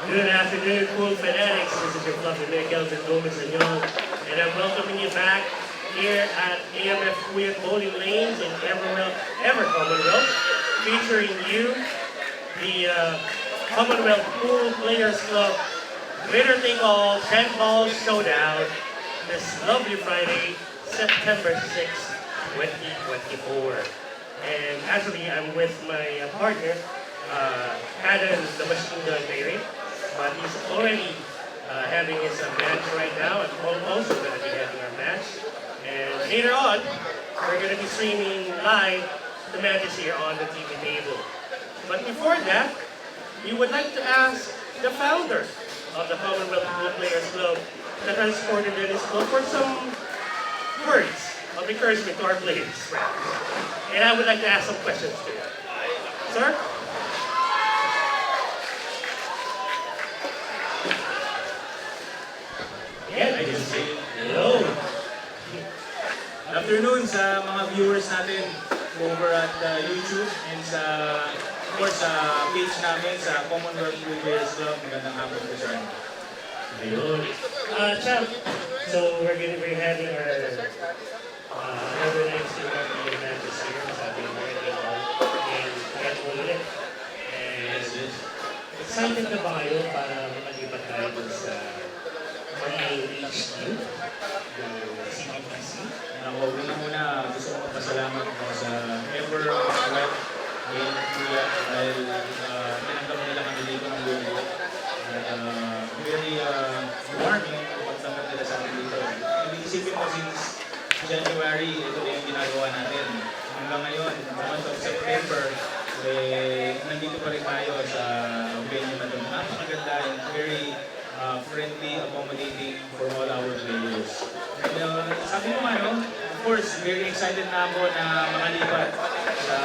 Good afternoon, cool fanatics. This is your fluffy Miguel and I'm welcoming you back here at AMF-Puyat Bowling Lanes in Ever Commonwealth, featuring you, the Commonwealth Pool Players Club winner-take-all 10-ball showdown this lovely Friday, September 6th, 2024. And actually, I'm with my partner, Adam the Machine Gun Mary, but he's already having his match right now, and also going to be having our match. And later on, we're going to be streaming live the matches here on the TV table. But before that, we would like to ask the founder of the Commonwealth Pool Players Club, the Transporter Dennis Club, for some words of encouragement to our players. And I would like to ask some questions to you. Sir? Yeah, I just say hello. Good afternoon sa mga viewers natin over at YouTube and sa, of course, sa page namin sa Commonwealth Pool Players Club. Magandang hapon po sir. Ayun. Champ, so we're going to be having our overnight stream of the matches here. Sabi mo rin and get ulit. And excited na ba kayo para makalipat tayo dun sa magiging HQ, yung CPPC? Ako, una gusto ko magpasalamat po sa Ever-Puyat dahil tinanggap nila kami dito ng lulo. Very warming kung magtanggap nila sa atin dito. Isipin mo since January, ito na yung ginagawa natin. Hanggang ngayon, month of September, nandito pa rin tayo sa venue na doon. Napakaganda and very friendly, accommodating for all our players. And sabi mo of course, very excited na ako na makalipat sa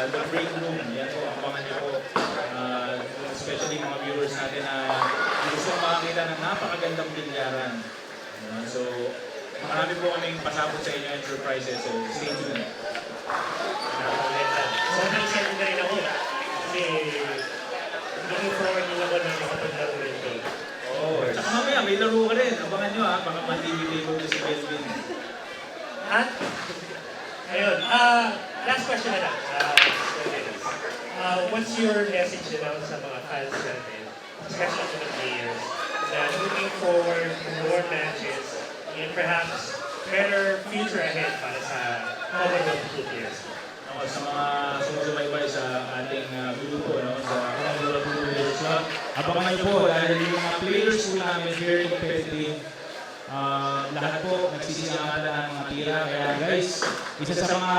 the break room. Yan po, abangan niyo po. Especially mga viewers natin na gusto makakita ng napakagandang bilyaran. So, marami po kaming pasabot sa inyo and surprises. So, stay tuned. Sobrang excited na rin ako. Kasi looking forward din ako na makapaglaro nito. Oh, tsaka mamaya may laro ka rin. Abangan nyo baka ma-TV table to si Kelvin. At, ayun, last question na lang. What's your message na lang sa mga fans natin, especially to the players, na looking forward to more matches and perhaps better future ahead para sa Commonwealth Pool Players? Sa mga sumusubaybay sa ating grupo, sa Commonwealth Pool Players Club, abangan nyo po dahil yung mga players po namin very competitive. Lahat po nagsisingatan ng mga tira. Kaya guys, isa sa mga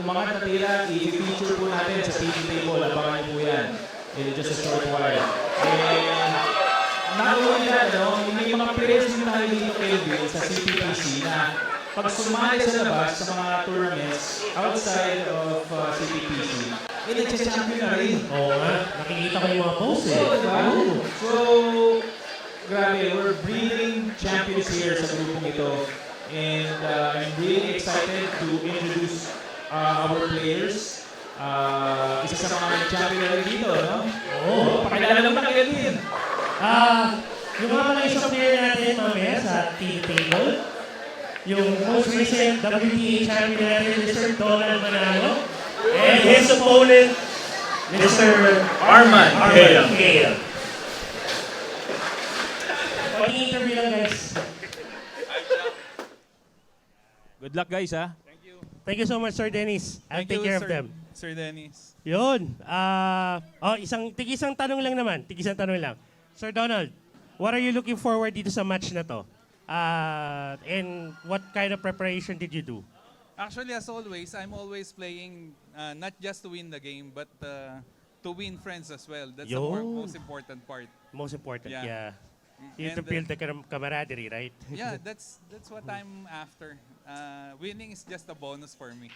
umangat na tira, i-feature po natin sa TV table. Abangan po yan. In just a short while. And nakuha nila, may mga players din tayo dito, Kelvin, sa CPPC na pag sumali sa labas sa mga tournaments outside of CPPC, nag-champion na rin. Oo nga, nakikita ko yung mga posts eh. Oo, diba? So, grabe, we're breeding champions here sa grupong ito. And I'm really excited to introduce our players. Isa sa mga champion na rin dito, no? Oo, pakilala naman ang Kelvin. Yung mga isang player natin mamaya sa team table, yung most recent WTA champion natin, Mr. Donald Manalo, and his opponent, Mr. Arman Khayan. Pag-interview lang, guys. Good luck, guys, ha? Thank you. Thank you so much, Sir Dennis. I'll take care of them. Sir Dennis. Yun. Isang tanong lang naman. Tig-isang tanong lang. Sir Donald, what are you looking forward dito sa match na to? And what kind of preparation did you do? Actually, as always, I'm always playing not just to win the game, but to win friends as well. That's the most important part. Most important, Yeah. yeah. You have to build the camaraderie, right? Yeah, that's what I'm after. Winning is just a bonus for me.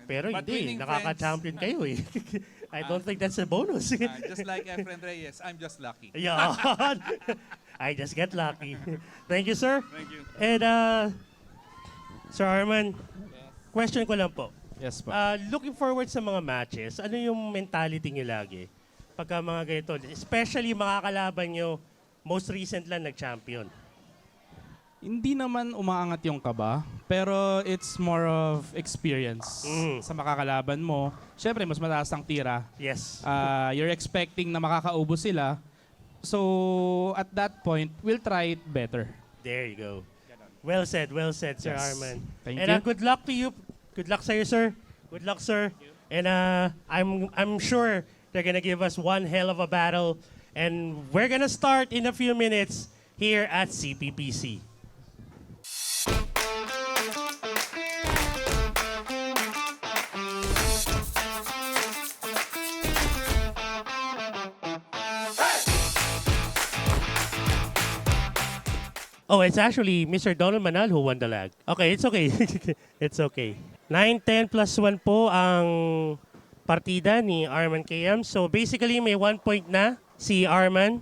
Pero But hindi, winning nakaka-champion kayo eh. I don't think that's a bonus. Just like Efren Reyes, I'm just lucky. Yeah. I just get lucky. Thank you, sir. Thank you. And, Sir Arman, question ko lang po. Yes, po. Looking forward sa mga matches, ano yung mentality niyo lagi? pagka mga ganito? Especially mga kalaban nyo, most recent lang nag-champion. Hindi naman umaangat yung kaba, pero it's more of experience sa makakalaban mo. Siyempre, mas mataas ang tira. Yes. You're expecting na makakaubos sila. So, at that point, we'll try it better. There you go. Well said, Sir Yes. Arman. Thank and you. Good luck to you. Good luck sa'yo, sir. Good luck, sir. And I'm sure they're gonna give us one hell of a battle. And we're gonna start in a few minutes here at CPPC. Oh, it's actually Mr. Donald Manal who won the lag. Okay, it's okay. It's okay. 9-10 plus 1 po ang partida ni Arman Khayan. So basically, may 1 point na si Arman.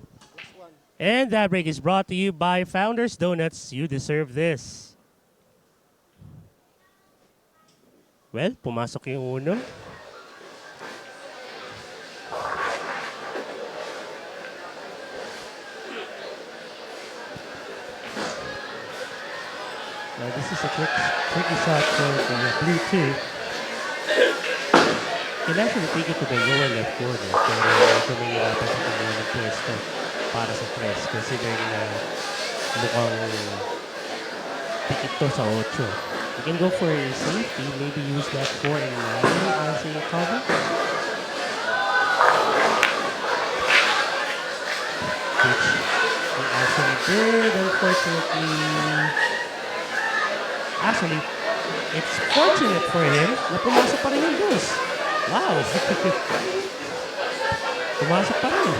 And that break is brought to you by Founders Donuts. You deserve this. Well, pumasok yung uno. Now this is a tricky shot for the blue team. Can actually take it to the lower left corner. Pero ito may hirapan sa kanya ng pwesto para sa press. Considering na mukhang tikit to sa 8. You can go for a safety. Maybe use that 4 and 9 as a cover. Which he actually did, unfortunately. Actually, it's fortunate for him na pumasok pa rin yung dos. Wow! Pumasok pa rin.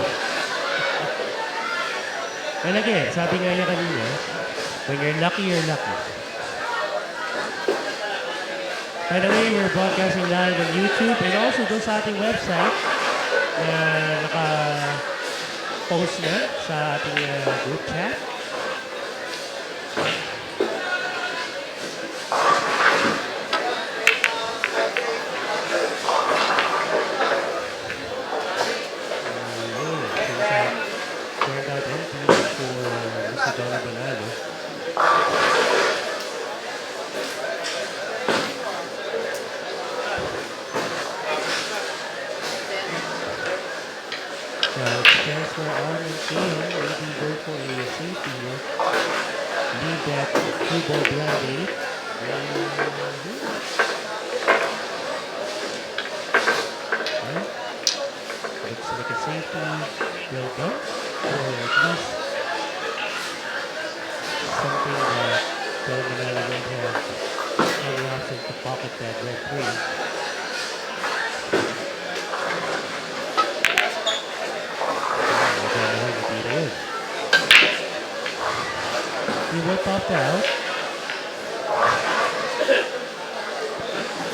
And again, sabi nga niya kanina, when you're lucky, you're lucky. By the way, we're broadcasting live on YouTube and also doon sa ating website na naka-post na sa ating group chat. Chance for Arman Khayan, maybe go for a safety here. Lead that 2-ball blind 8. Looks like a safety will go. Or at least something that Manalo won't have any option to pocket that red 3. He will pop out.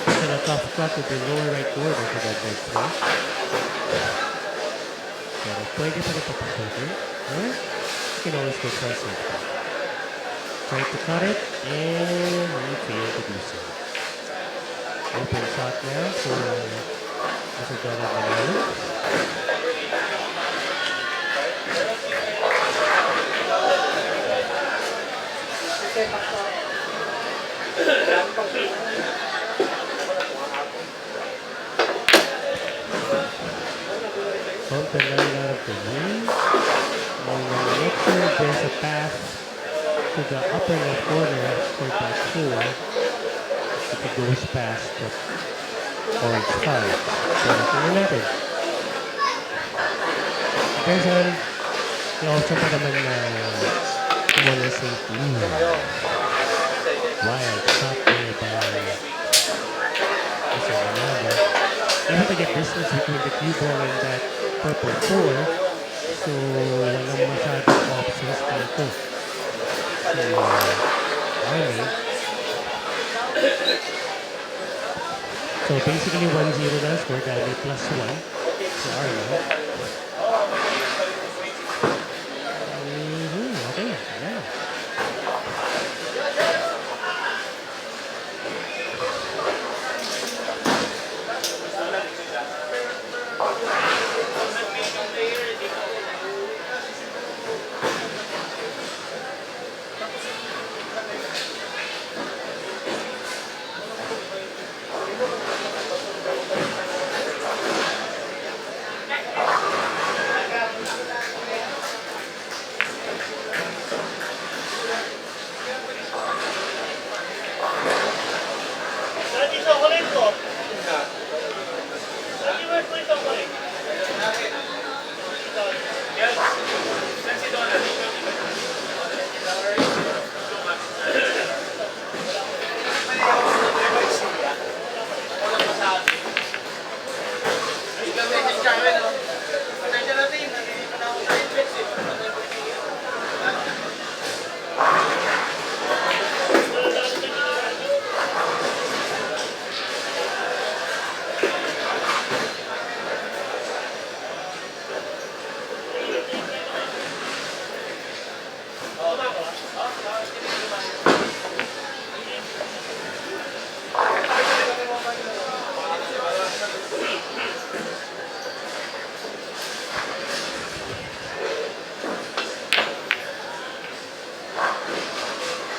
And a tough cut to the lower right corner for that red 3. Pero pwede pa rin papasokin. Or you can always go for safety. Try to cut it and he failed to do so. Open shot now for Mr. Donald Manalo. Pump the line out of the wing. And make sure there's a path to the upper left corner for that 4. If it goes past the orange 5. So, tingnan natin. Quezon, yung option pa naman na kumula safety. Wild shot there by Insomanila. Able to get distance between the cue ball and that purple 4. So, walang masyadong options dito. So, Army. So, basically 1-0 na score dahil may +1 si Arman. Okay, yeah.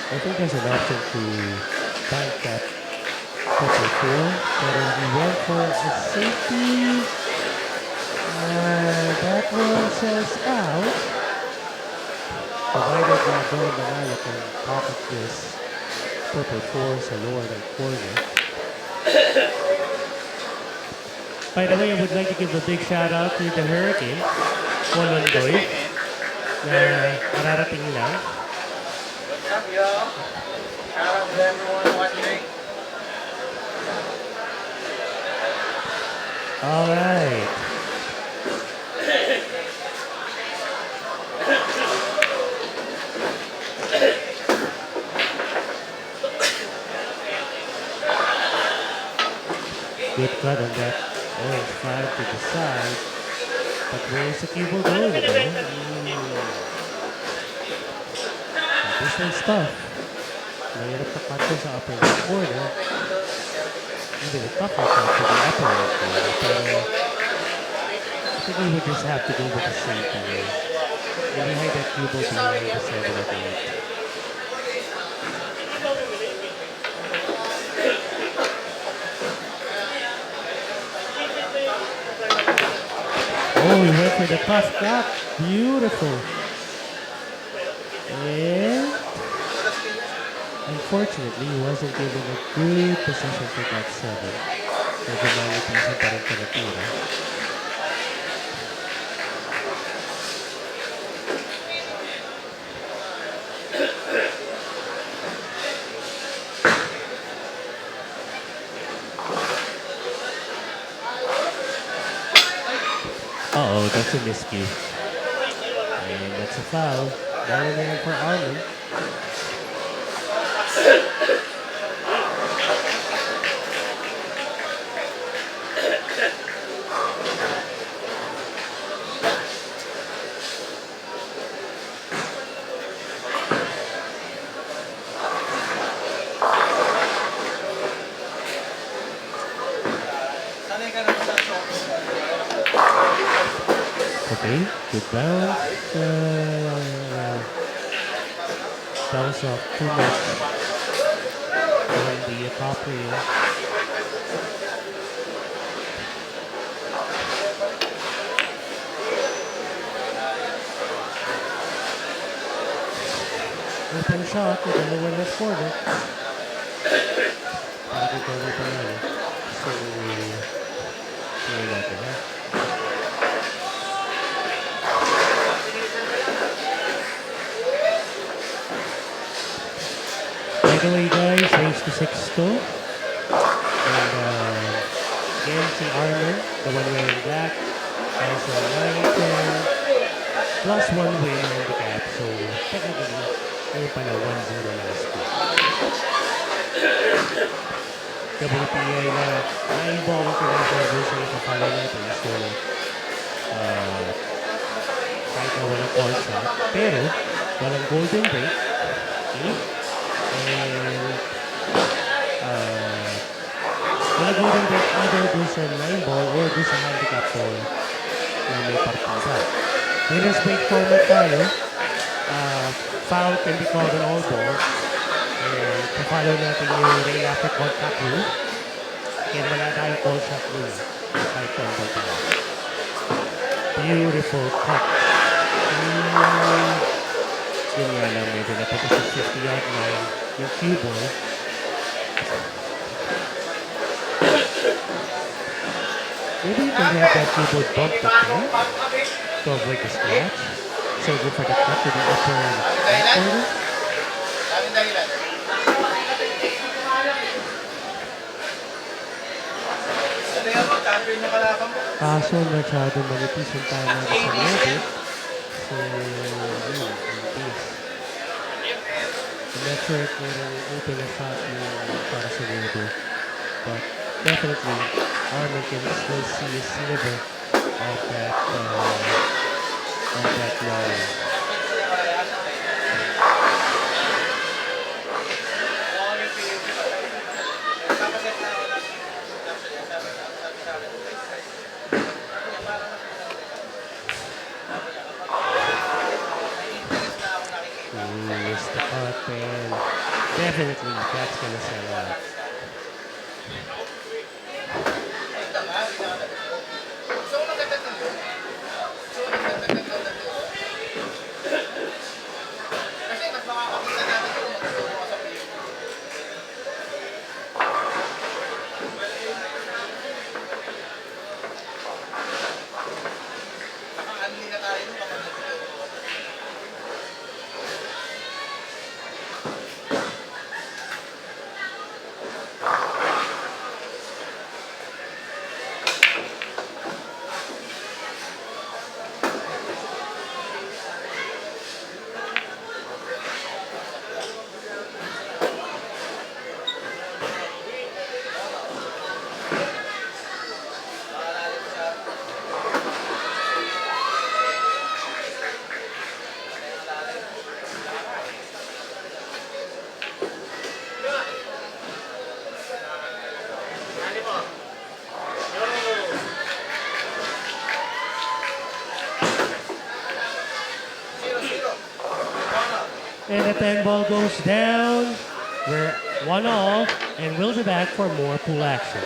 I think there's an option to bank that triple four, but he went for a safety. That one says out. Provided that Manalo can pocket this triple four sa lower right corner. By the way, I would like to give a big shout out to the Hurricane, Polondoy, na mararating lang. Shout out to everyone watching. All right. Good cut on that. Oh, 5 to the side. But where's the cable going, though? This one's tough. Mahirap na cut ko sa upper right corner. Even a tougher cut to the upper right corner. Pero I think we would just have to go with the safety here. And behind that cable behind the 7 at 8. Oh, he went for the tough cut. Beautiful. And unfortunately, he wasn't given a good position for that 7. Medyo malitisan pa rin pinatira. Uh-oh, that's a miscue. And that's a foul. Ball in there for Arman. Okay, good bounce. Bounce off too much on the top rail. Open shot with the lower left corner. Para dito ulit ang ano. So, tingnan natin ha. By the way guys, race to 6-2. And again, si Arman, the one wearing black, has a 9-10 plus 1 win handicap. So technically, ayun pala 1-0 last week. WTA na na-involve international version sa follow natin. So, kahit na walang call shot, pero walang golden break. Okay? And wala golden break either doon sa 9-ball or doon sa handicap ball na may partida. Winners break format tayo. Foul can be called on all balls. And pa-follow natin yung rain after contact rule. And wala tayong call shot rule. Kahit 10-ball tayo. Beautiful cut. Yun nga lang, medyo napunta sa 50-yard line yung cue ball. Maybe you can have that cue ball bumped up there to avoid the scratch. So go for the cut to the upper right corner. Tingnan mo, champion yung kalaban mo. Kaso masyado manipis yung tama sa lobo. So, yun, manipis. I'm not sure if merong open na shot yung para sa lobo. But definitely, Arman can still see a sliver of that line. Missed the cut, and definitely that's gonna sell out. Kasi mas makakakita natin kung magtuturo ka sa piyo. Naka-unli na tayo nung kapag nagtuturo. And the 10 ball goes down. We're 1-all, and we'll be back for more pool action.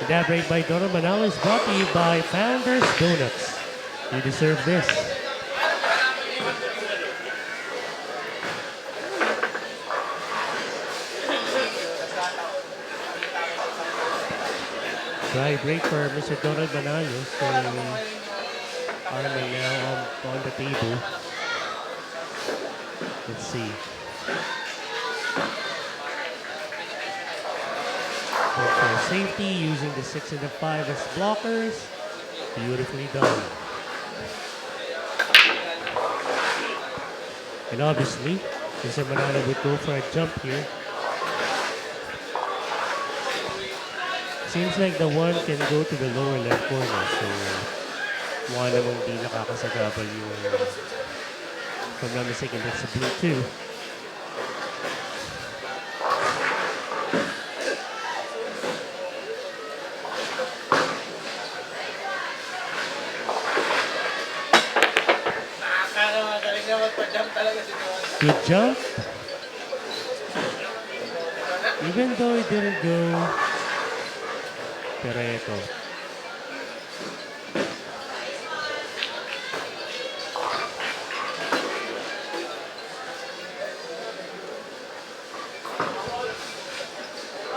That break by Dora Manalo is brought to you by Founders Donuts. You deserve this. Dry break for Mr. Donald Manalo. So, Arman now on the table. Let's see. For safety, using the 6 and the 5 as blockers. Beautifully done. And obviously, Insomanila would go for a jump here. Seems like the one can go to the lower left corner. So, one namang di nakakasagabal yung, if I'm not mistaken, that's a blue 2. Good jump. Even though it didn't go, pero ito.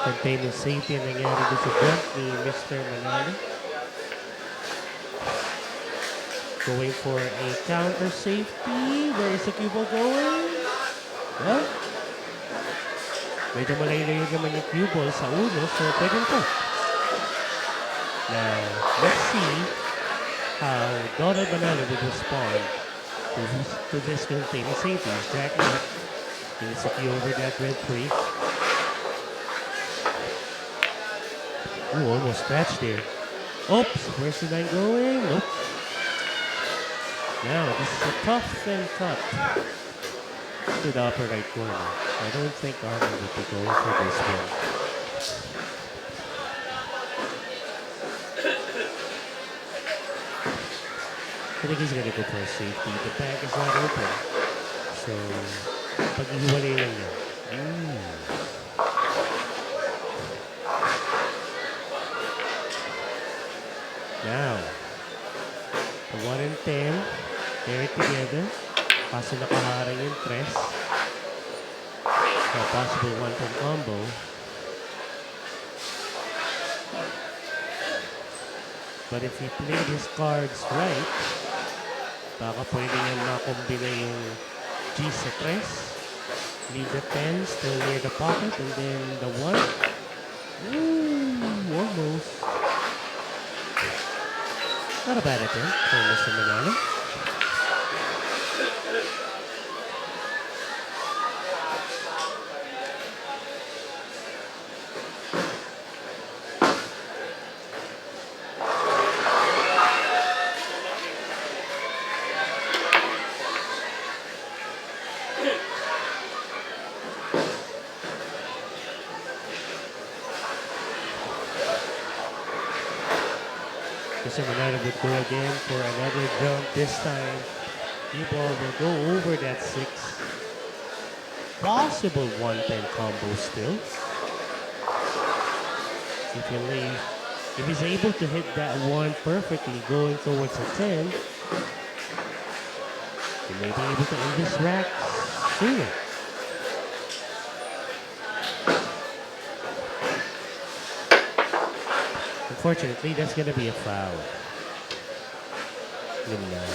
Containment safety ang nangyari dito sa jump ni Mr. Manalo. Going for a counter safety. Where is the cue ball going? Well, medyo malayo-layo naman yung cue ball sa ulo, so pwedeng to. Now, let's see how Donald Manalo would respond to this containment safety. He's jacking up. He needs to cue over that red 3. Ooh, almost scratched there. Oops, where's the line going? Nope. Now, this is a tough and cut. to the upper right corner. I don't think Arman would be going for this one. I think he's gonna go for a safety. The bag is not open. So, pag-ihiwalay lang yan. Now, the 1 and 10, pair it together. Kaso nakaharang yung tres. So, possible 1-10 combo. But if he played his cards right, baka pwede niya makombina yung G sa tres. Leave the 10 still near the pocket, and then the 1. Ooh, almost. Not a bad attempt for Mr. Manalo. Mr. Manalo would go again for another jump. This time, the ball will go over that 6. Possible 1-10 combo still. If he's able to hit that 1 perfectly going towards a 10, he may be able to end this rack sooner. Unfortunately, that's going to be a foul. Yun lang.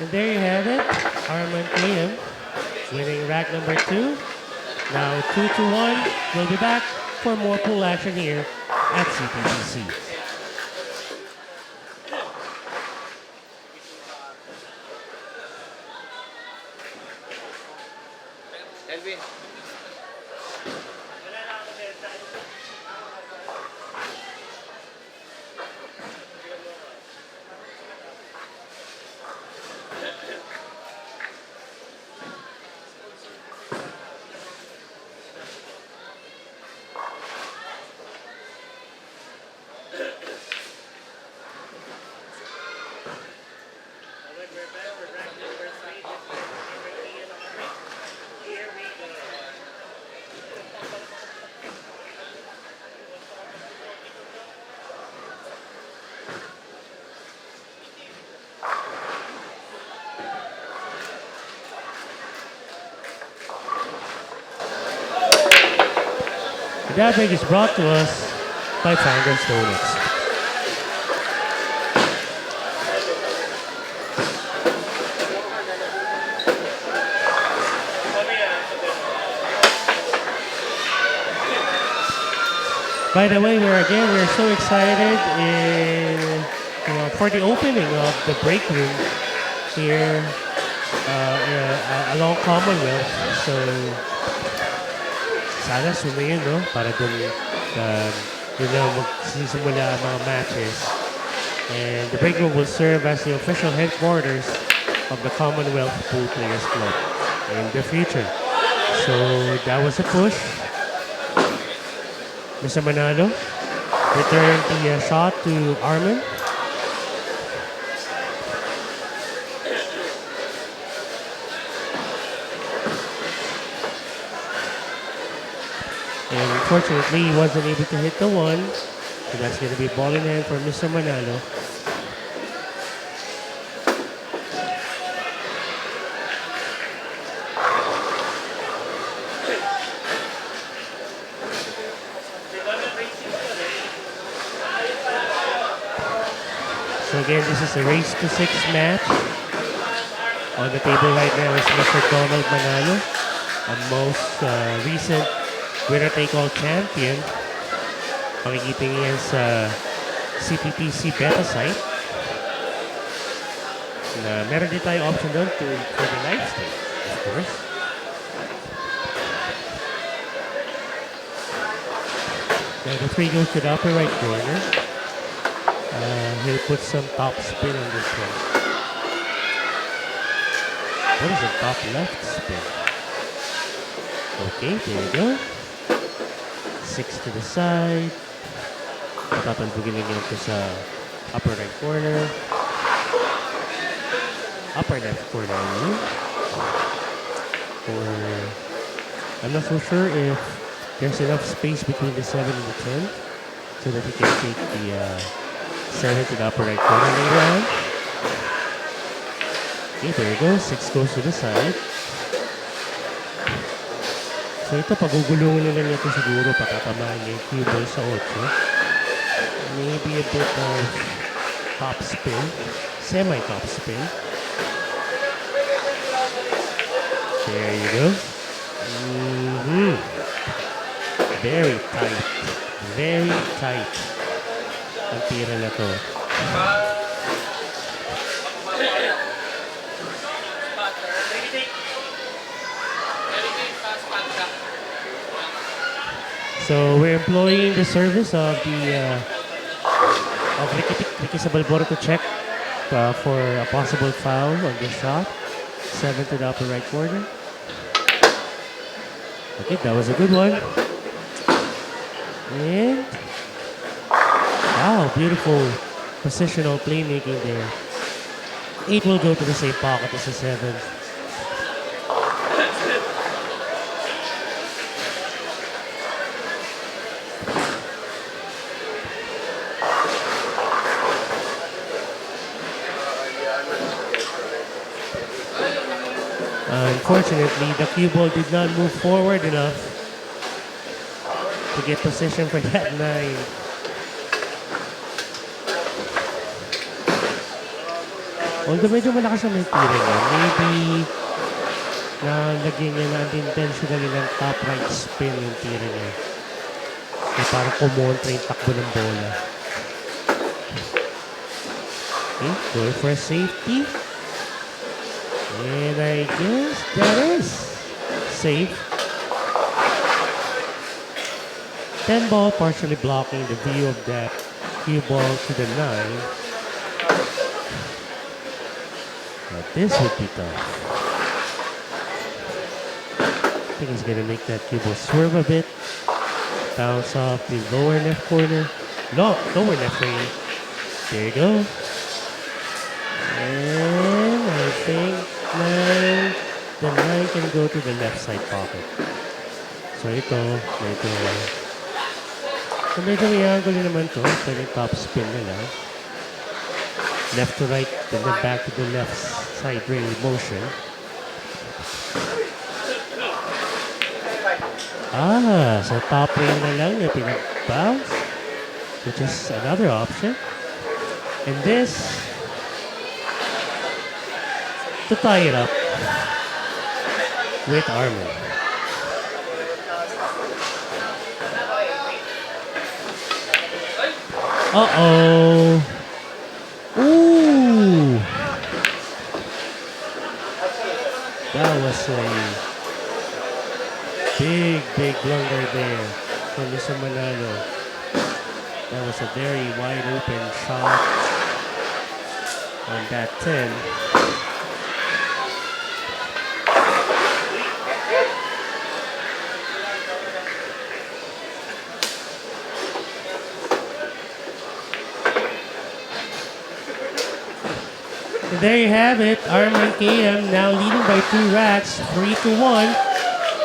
And there you have it, Arman Khayan winning rack number 2. Now 2-1. We'll be back for more pool action here at CPPC. Elvin. That break is brought to us by Founders Donuts. By the way, we're so excited for the opening of the break room here along Commonwealth. So sana sumayin, no? Para dun magsisimula ang mga matches. And the break room will serve as the official headquarters of the Commonwealth Pool Players Club in the future. So that was a push. Mr. Manalo returned the shot to Arman. And unfortunately, he wasn't able to hit the 1. So that's going to be ball in hand for Mr. Manalo. So again, this is a race to 6 match. On the table right now is Mr. Donald Manalo, a most recent winner-take-all champion. Makikita niyo yan sa CPPC beta site. Na meron din tayo option doon for the live stream, of course. Now the 3 goes to the upper right corner. He'll put some top spin on this one. What is the top left spin? Okay, there you go. 6 to the side. Tatalbugin lang ito sa upper right corner. Upper left corner, I mean. Or I'm not so sure if there's enough space between the 7 and the 10 so that he can take the 7 to the upper right corner later on. Okay, there you go. 6 goes to the side. So ito, pagugulungin nila niya ito siguro, patatamaan niya yung cue ball sa 8. Maybe a bit of top spin, semi-top spin. There you go. Very tight. Very tight. Ang tira na to. So we're employing the service of the Ricky Sabalboro to check for a possible foul on this shot. 7 to the upper right corner. Okay, that was a good one. And wow, beautiful positional playmaking there. 8 will go to the same pocket as the 7. Unfortunately, the cue ball did not move forward enough to get position for that 9. Although medyo malakas ang may tira niya, maybe nalagyan niya na unintentionally ng top right spin yung tira niya. Na parang kumontra yung takbo ng bola. Okay, going for a safety. And I guess that is safe. 10 ball partially blocking the view of that cue ball to the 9. Now this would be tough. I think he's gonna make that cue ball swerve a bit. Bounce off the lower left corner. No, lower left lane. There you go. And I think the 9 can go to the left side pocket. So ito, medyo may angle naman to. Pwede top spin nila. Left to right, then back to the left side rail motion. So top rail na lang yung pinag-bounce, which is another option. And this, to tie it up with Arman. Uh-oh. Ooh. That was a big blunder there from Insomanila. That was a very wide open shot on that 10. And there you have it. Arman Khayan now leading by 2 racks, 3-1.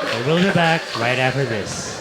And we'll be back right after this.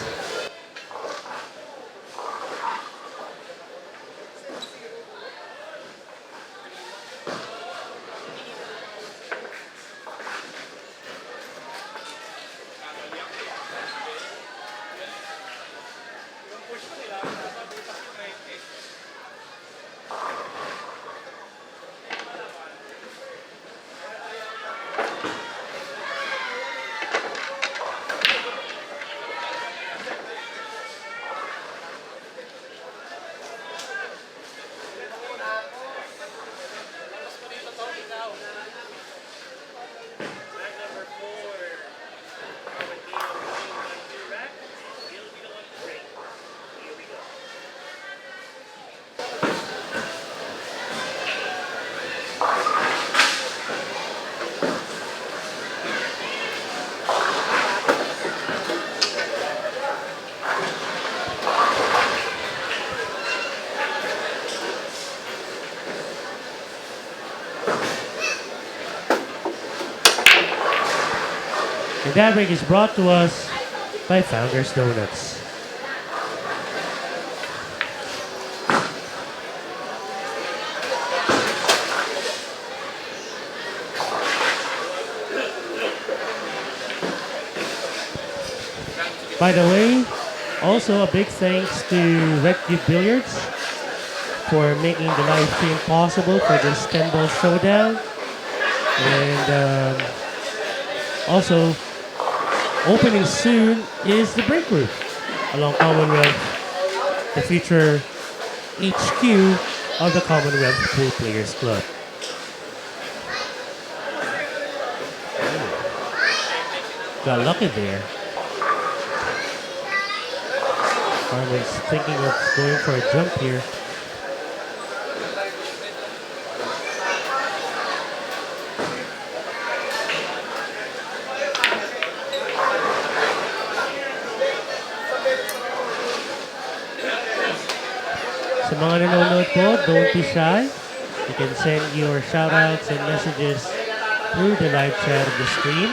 And that break is brought to us by Founders Donuts. By the way, also a big thanks to REDCUBE Billiards for making the live stream possible for this 10-ball showdown. And also, opening soon is the break room along Commonwealth, the future HQ of the Commonwealth Pool Players Club. Got lucky there. Arman's thinking of going for a jump here. Sa mga nanonood po, don't be shy. You can send your shoutouts and messages through the live chat of the stream.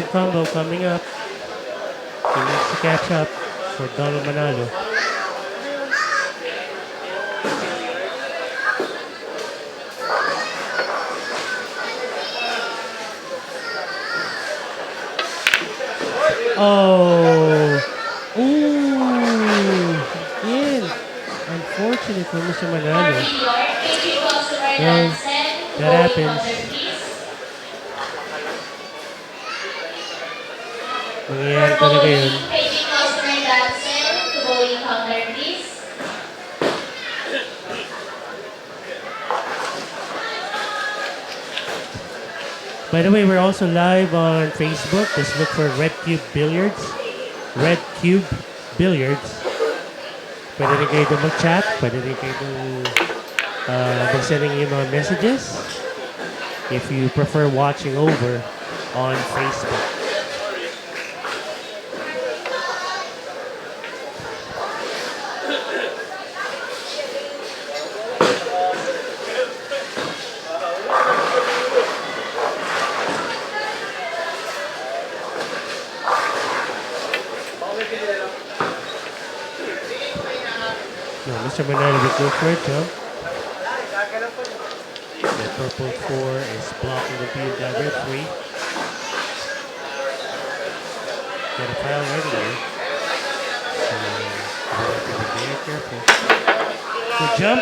Combo coming up. He needs to catch up for Donald Manalo. Oh! Ooh! Again! Unfortunate for Mr. Manalo. Well, that happens. Mangyayari talaga yun. By the way, we're also live on Facebook. Just look for REDCUBE Billiards. REDCUBE Billiards. Pwede rin kayo doon mag-chat. Pwede rin kayo doon mag-sending yung mga messages. If you prefer watching over on Facebook. Mr. Manalo with no third jump. The purple 4 is blocking the view of that red 3. Got a foul ready here. So, we have to be very careful. Good jump.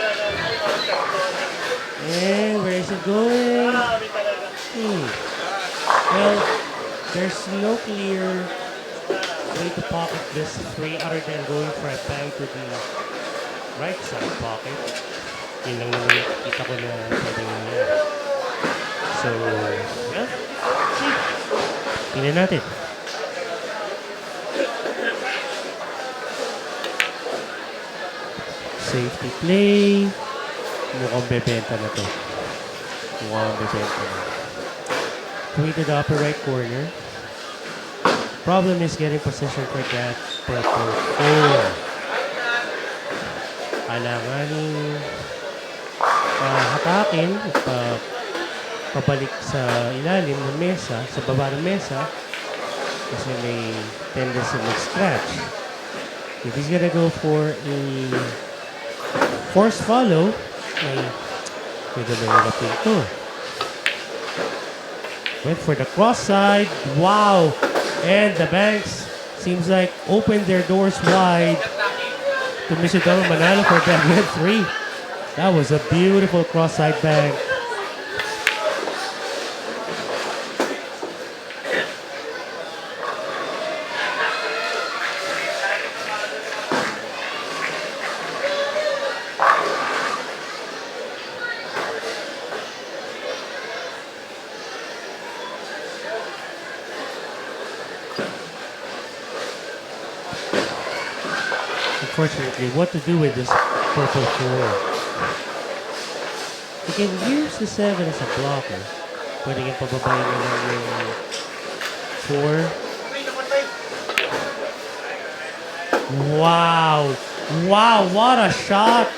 And where is it going? Well, there's no clear way to pocket this 3 other than going for a bang to the right side pocket. Yun lang naman kita ko na pwede nangyari. So, yeah. See. Tingnan natin. Safety play. Mukhang bebenta na to. Mukhang bebenta na. 3 to the upper right corner. Problem is getting position for that purple 4. Alanganin hatakin at pabalik sa ilalim ng mesa, sa baba ng mesa kasi may tendency mag-scratch. If he's gonna go for a forced follow, ay medyo mahirap ito. Went for the cross side. Wow! And the banks seems like opened their doors wide to Mr. Donald Manalo for that red 3. That was a beautiful cross side bank. Unfortunately, what to do with this purple 4? You can use the 7 as a blocker. Pwede kang pababayin na lang yung 4. Wow! Wow! What a shot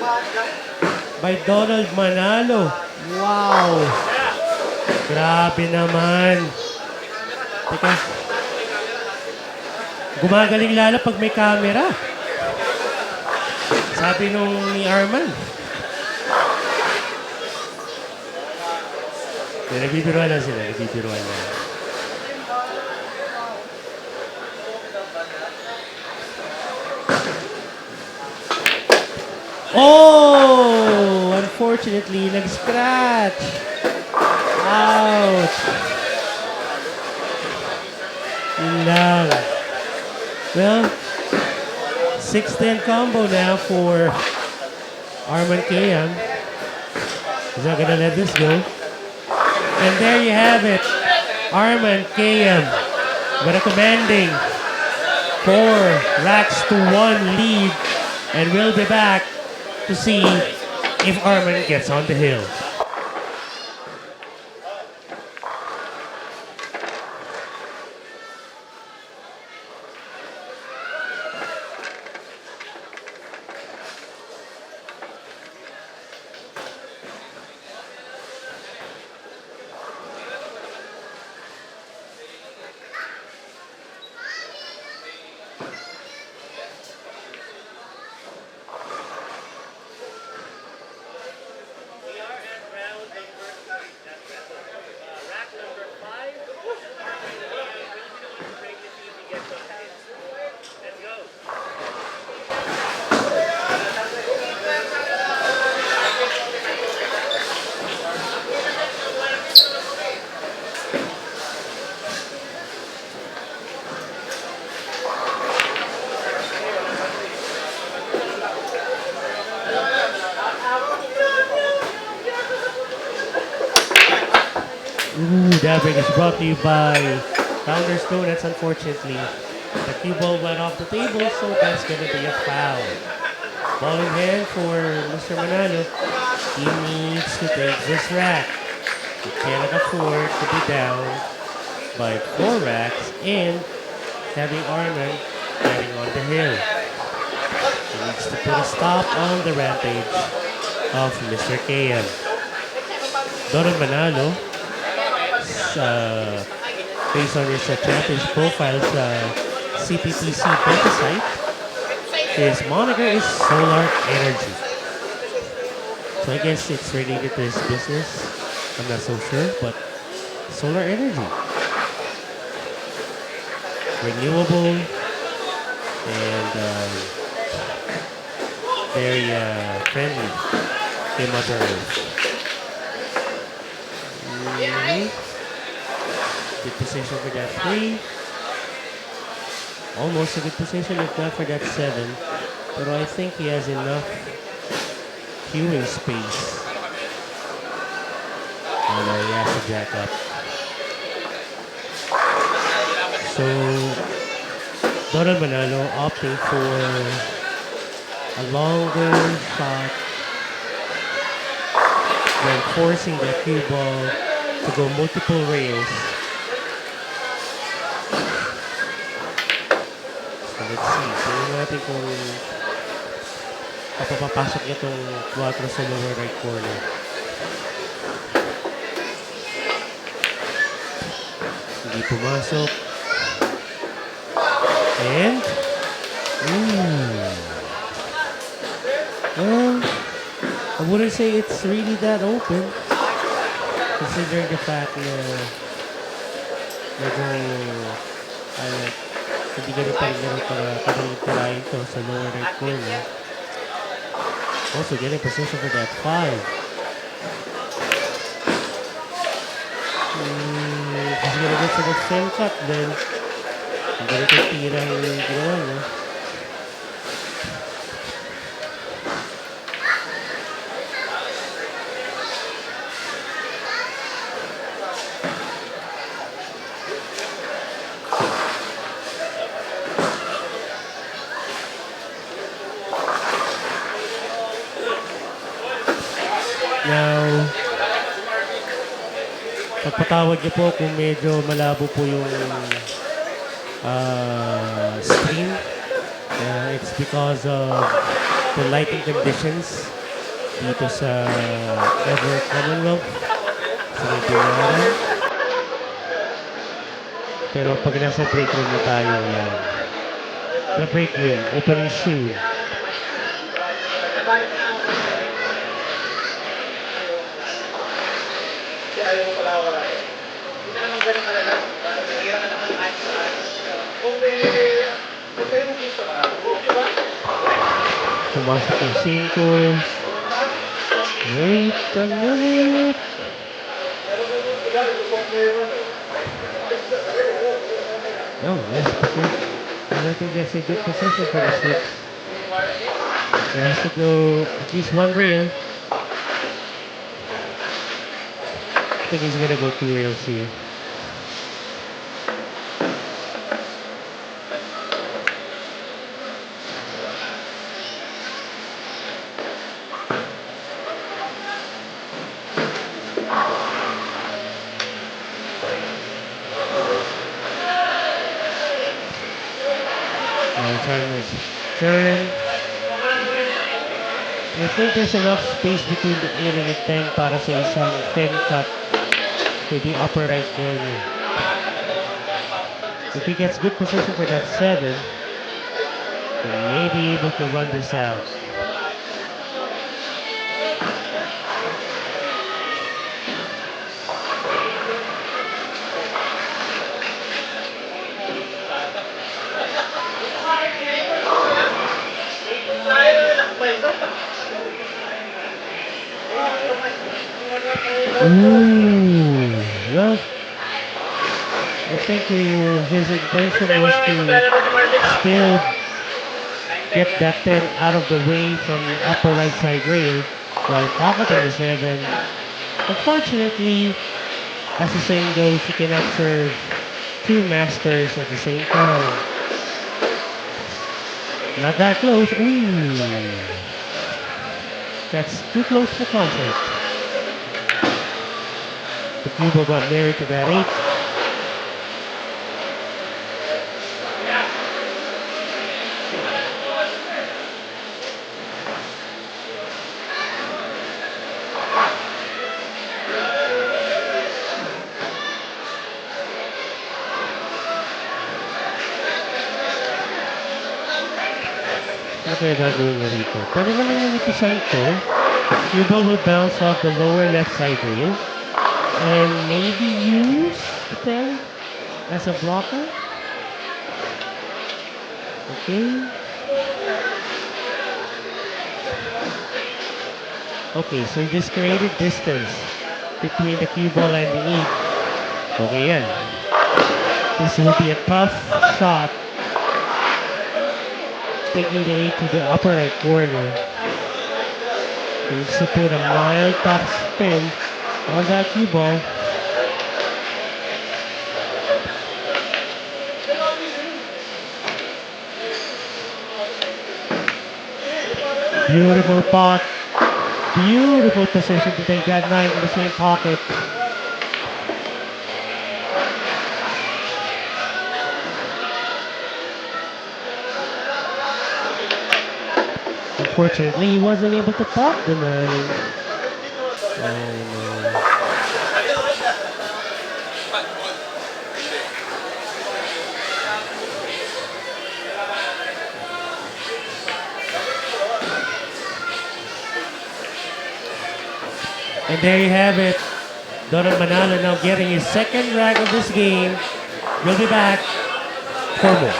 by Donald Manalo. Wow! Grabe naman. Teka. Gumagaling lalo pag may camera. Sabi nung ni Arman. Nagbibiruan lang sila. Nagbibiruan lang. Oh! Unfortunately, nag-scratch. Ouch! Yun lang. Well, 6-10 combo now for Arman Khayan. He's not gonna let this go. And there you have it. Arman Khayan with a commanding 4 racks to 1 lead. And we'll be back to see if Arman gets on the hill. That break is brought to you by Founders Donuts. Unfortunately, the cue ball went off the table, so that's going to be a foul. Ball in hand for Mr. Manalo. He needs to take this rack. He cannot afford to be down by 4 racks and having Arman getting on the hill. He needs to put a stop on the rampage of Mr. Khayan. Donald Manalo, based on his championship profile's CPPC beta site, his moniker is Solar Energy. So I guess it's related to his business. I'm not so sure, but solar energy. Renewable and very friendly to Mother Earth. Good position for that 3. Almost a good position if not for that 7. But I think he has enough queuing space. And he has to jack up. So, Donald Manalo opting for a longer shot than forcing the cue ball to go multiple rails. So let's see. Tingnan natin kung papapasok niya itong 4 sa lower right corner. Hindi pumasok. And, well, I wouldn't say it's really that open, considering the fact na medyo, hindi ganun pa rin ganun kadaling tirahin to sa lower right corner. Also getting position for that 5. He's gonna go for the thin cut then. Ang ganitong tira yung ginawa niya. Now, pagpatawad niyo po kung medyo malabo po yung screen. It's because of the lighting conditions dito sa Commonwealth sa Manila. Pero pag nasa break room na tayo, the break room, opening shoe. Ayaw mo pala wala eh. Hindi ka naman ganun talaga. Mahirap ka naman kahit saan. Kung may gusto ka, di ba? Pumasok yung 5. Wait a minute. Oh, yes. I don't think that's a good position for the 6. He has to go at least 1 rail. I think he's gonna go 2 rails here. Turn. I think there's enough space between the 8 and the 10 para sa isang 10 cut to the upper right corner. If he gets good position for that 7, he may be able to run this out. Well, I think his intention was to still get that 10 out of the way from the upper right side rail while pocketing the 7. Unfortunately, as the saying goes, you cannot serve 2 masters at the same time. Not that close. That's too close for comfort. The people got married to that 8. Okay, gagawin niya rito. Pwede naman yung itisan to. Cuba will bounce off the lower left side rail. And maybe use the 10 as a blocker. Okay. Okay, so this created distance between the cue ball and the 8. Okay, yan. This will be a tough shot. Taking the 8 to the upper right corner. Needs to put a mild top spin on that cue ball. Beautiful pot. Beautiful position to take that 9 in the same pocket. Unfortunately, he wasn't able to pop the 9. Oh no. And there you have it. Donald Manalo now getting his second rack of this game. We'll be back for more.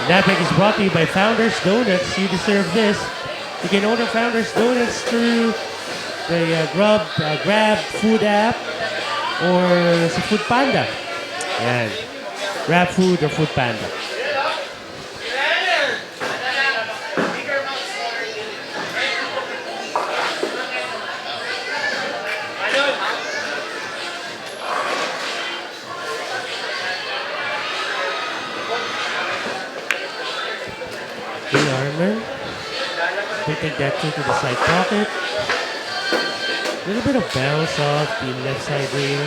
That pick is brought to you by Founders Donuts. You deserve this. You can order Founders Donuts through the Grab food app or sa Food Panda. Yan. Grab food or Food Panda. Arman. We take that two to the side pocket. A little bit of bounce off the left side rail.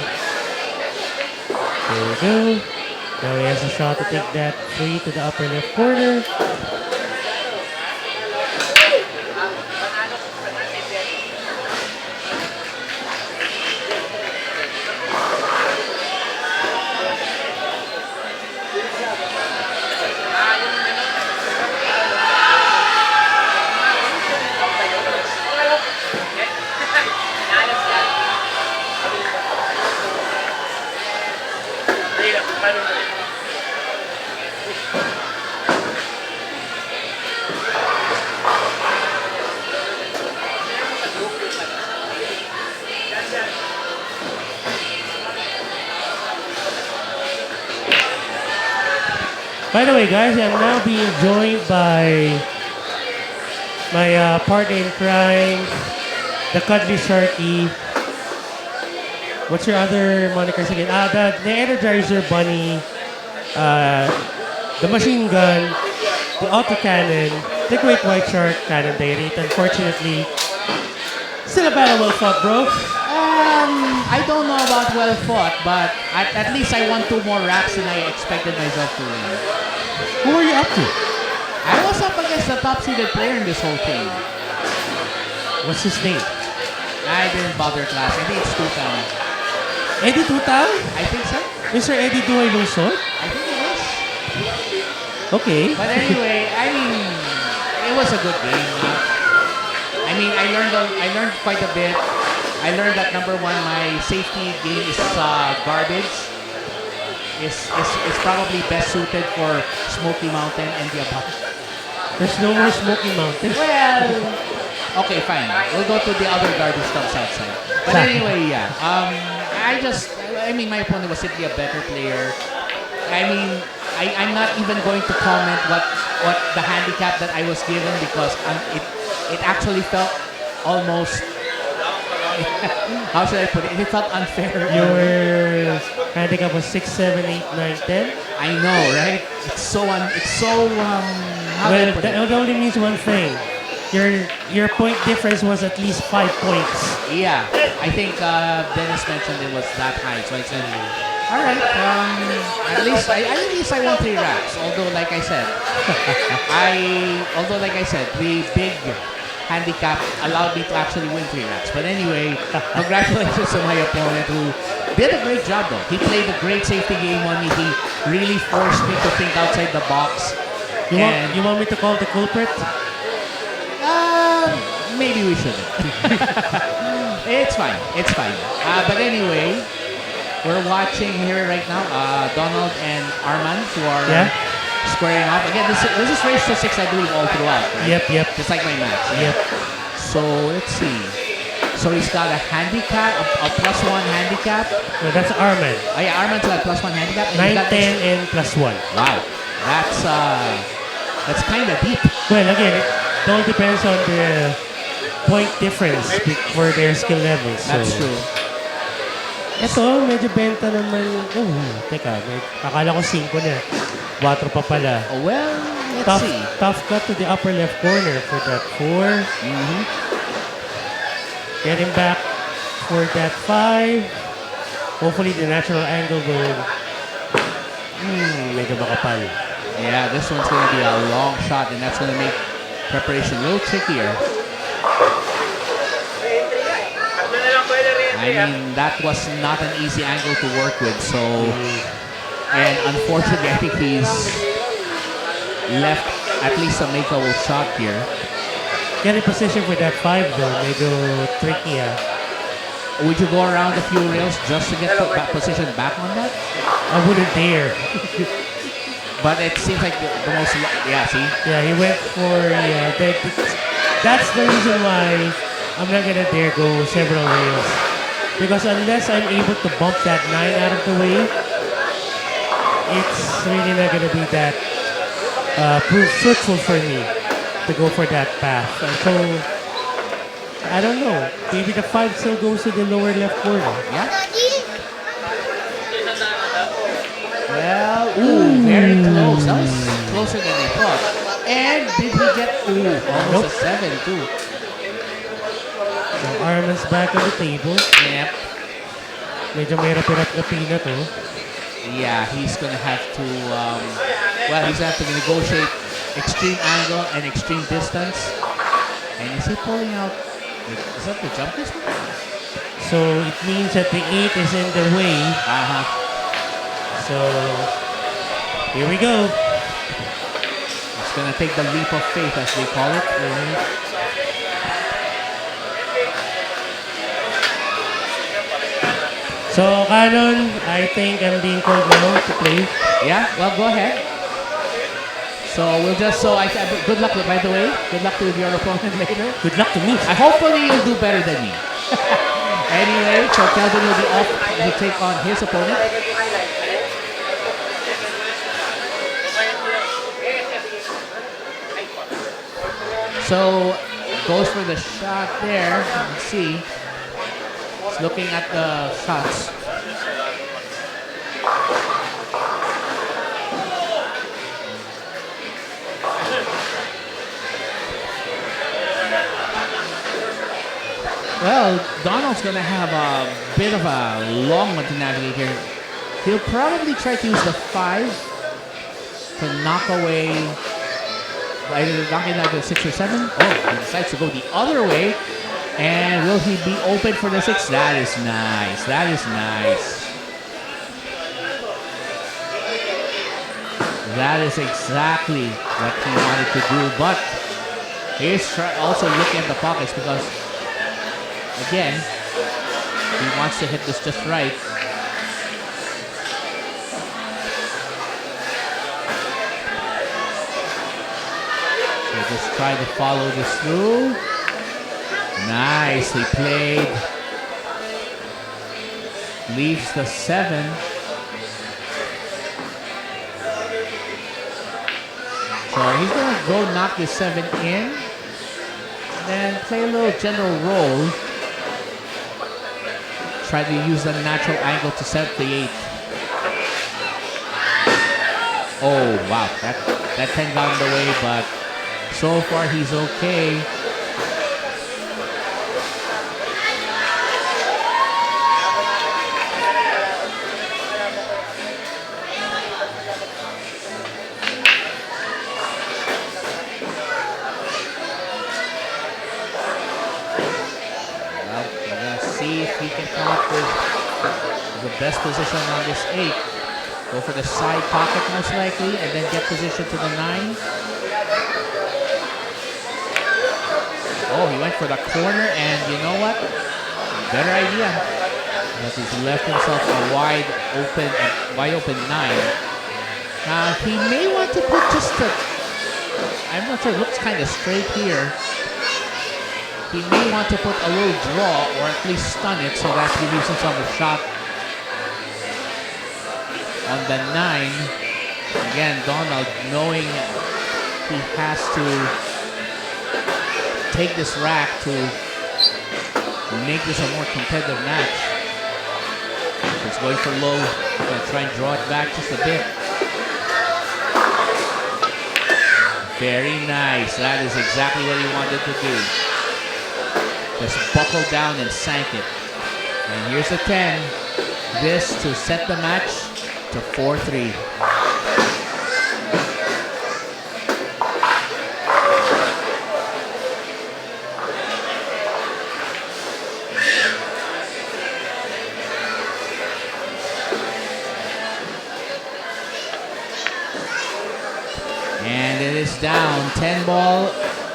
There we go. Now he has a shot to take that free to the upper left corner. By the way, guys, I'm now being joined by my partner in crime, the Cuddly Sharky. What's your other monikers again? The Energizer Bunny, the Machine Gun, the Autocannon, the Great White Shark Cannon Diorite. Unfortunately, still a battle well fought, bro. I don't know about well fought, but at least I won 2 more racks than I expected myself to win. Who are you up to? I was up against the top seeded player in this whole thing. What's his name? I didn't bother class. I think it's 2,000. Eddie Tutao? I think so. Mr. Eddie Duay Lungsod? I think it is. Okay. But anyway, I mean, it was a good game. I mean, I learned quite a bit. I learned that number one, my safety game is garbage. Is probably best suited for Smoky Mountain and the above. There's no more Smoky Mountain. Well, okay, fine. We'll go to the other garbage stuff outside. But anyway, yeah. I mean, my opponent was simply a better player. I mean, I'm not even going to comment what the handicap that I was given because it actually felt almost. How should I put it? It felt unfair. Your handicap was 6, 7, 8, 9, 10. I know, right? It's so how do I put it? That only means one thing. Your point difference was at least 5 points. Yeah, I think Dennis mentioned it was that high, so I said, all right. At least I won 3 racks. Although, like I said, the big handicap allowed me to actually win 3 racks. But anyway, congratulations to my opponent who did a great job though. He played a great safety game on me. He really forced me to think outside the box. You want me to call the culprit? Maybe we shouldn't. It's fine. It's fine. But anyway, we're watching here right now Donald and Arman who are squaring off. Again, this is race to 6, I believe, all throughout. Right? Yep. Just like my match. Yep. So let's see. So he's got a handicap, a +1 handicap. No, that's Arman. Oh yeah, Arman's got a +1 handicap. And 9, he's got 10, and +1. Wow, That's kind of deep. Well, again, it all depends on the point difference for their skill levels. So, That's true. Ito, medyo benta naman. Oh, teka, akala ko 5 na. 4 pa pala. Oh, well, let's see. Tough cut to the upper left corner for that 4. Getting back for that 5. Hopefully the natural angle will medyo makapal. Yeah, this one's going to be a long shot, and that's going to make preparation a little trickier. I mean, that was not an easy angle to work with, so... And unfortunately, I think he's left at least a makeable shot here. Getting position for that 5 though, medyo tricky Would you go around a few rails just to get the position back on that? I wouldn't dare. But it seems like the most... Yeah, see? Yeah, he went for... that's the reason why I'm not gonna dare go several rails. Because unless I'm able to bump that 9 out of the way, it's really not gonna be that fruitful for me to go for that path. So, I don't know. Maybe the 5 still goes to the lower left corner. Yeah? Well, ooh, very close. That was closer than I thought. And did he get almost a 7 too? So Arman's back on the table. Yep. Medyo mahirap-hirap na pina to. Yeah, he's gonna have to, well, he's gonna have to negotiate extreme angle and extreme distance. And is he pulling out, is that the jump distance? So it means that the 8 is in the way. So here we go. It's gonna take the leap of faith, as they call it. So Canon, I think I'm being called now to play. Yeah, well, go ahead. So we'll just, good luck, by the way. Good luck to your opponent later. Good luck to me. Hopefully you'll do better than me. Anyway, so Kelvin will be off to take on his opponent. So, goes for the shot there. Let's see. He's looking at the shots. Well, Donald's going to have a bit of a long one to navigate here. He'll probably try to use the 5 to knock away, either knocking out the 6 or 7. Oh, he decides to go the other way. And will he be open for the 6? That is nice. That is nice. That is exactly what he wanted to do. But he's also looking at the pockets because, again, he wants to hit this just right. So just try to follow this through. Nicely played. Leaves the 7. So he's going to go knock the 7 in. Then play a little general roll. Try to use the natural angle to set the 8. Oh, wow. That 10 got in the way, but so far he's okay. See if he can come up with the best position on this 8. Go for the side pocket most likely, and then get position to the 9. Oh, he went for the corner, and you know what? Better idea. Because he's left himself a wide open 9. He may want to put just a, I'm not sure, it looks kind of straight here. He may want to put a little draw or at least stun it so that he leaves himself a shot on the 9. Again, Donald knowing he has to take this rack to make this a more competitive match. It's going for low. He's going to try and draw it back just a bit. Very nice. That is exactly what he wanted to do. Just buckled down and sank it. And here's the 10. This to set the match to 4-3. And it is down. 10 ball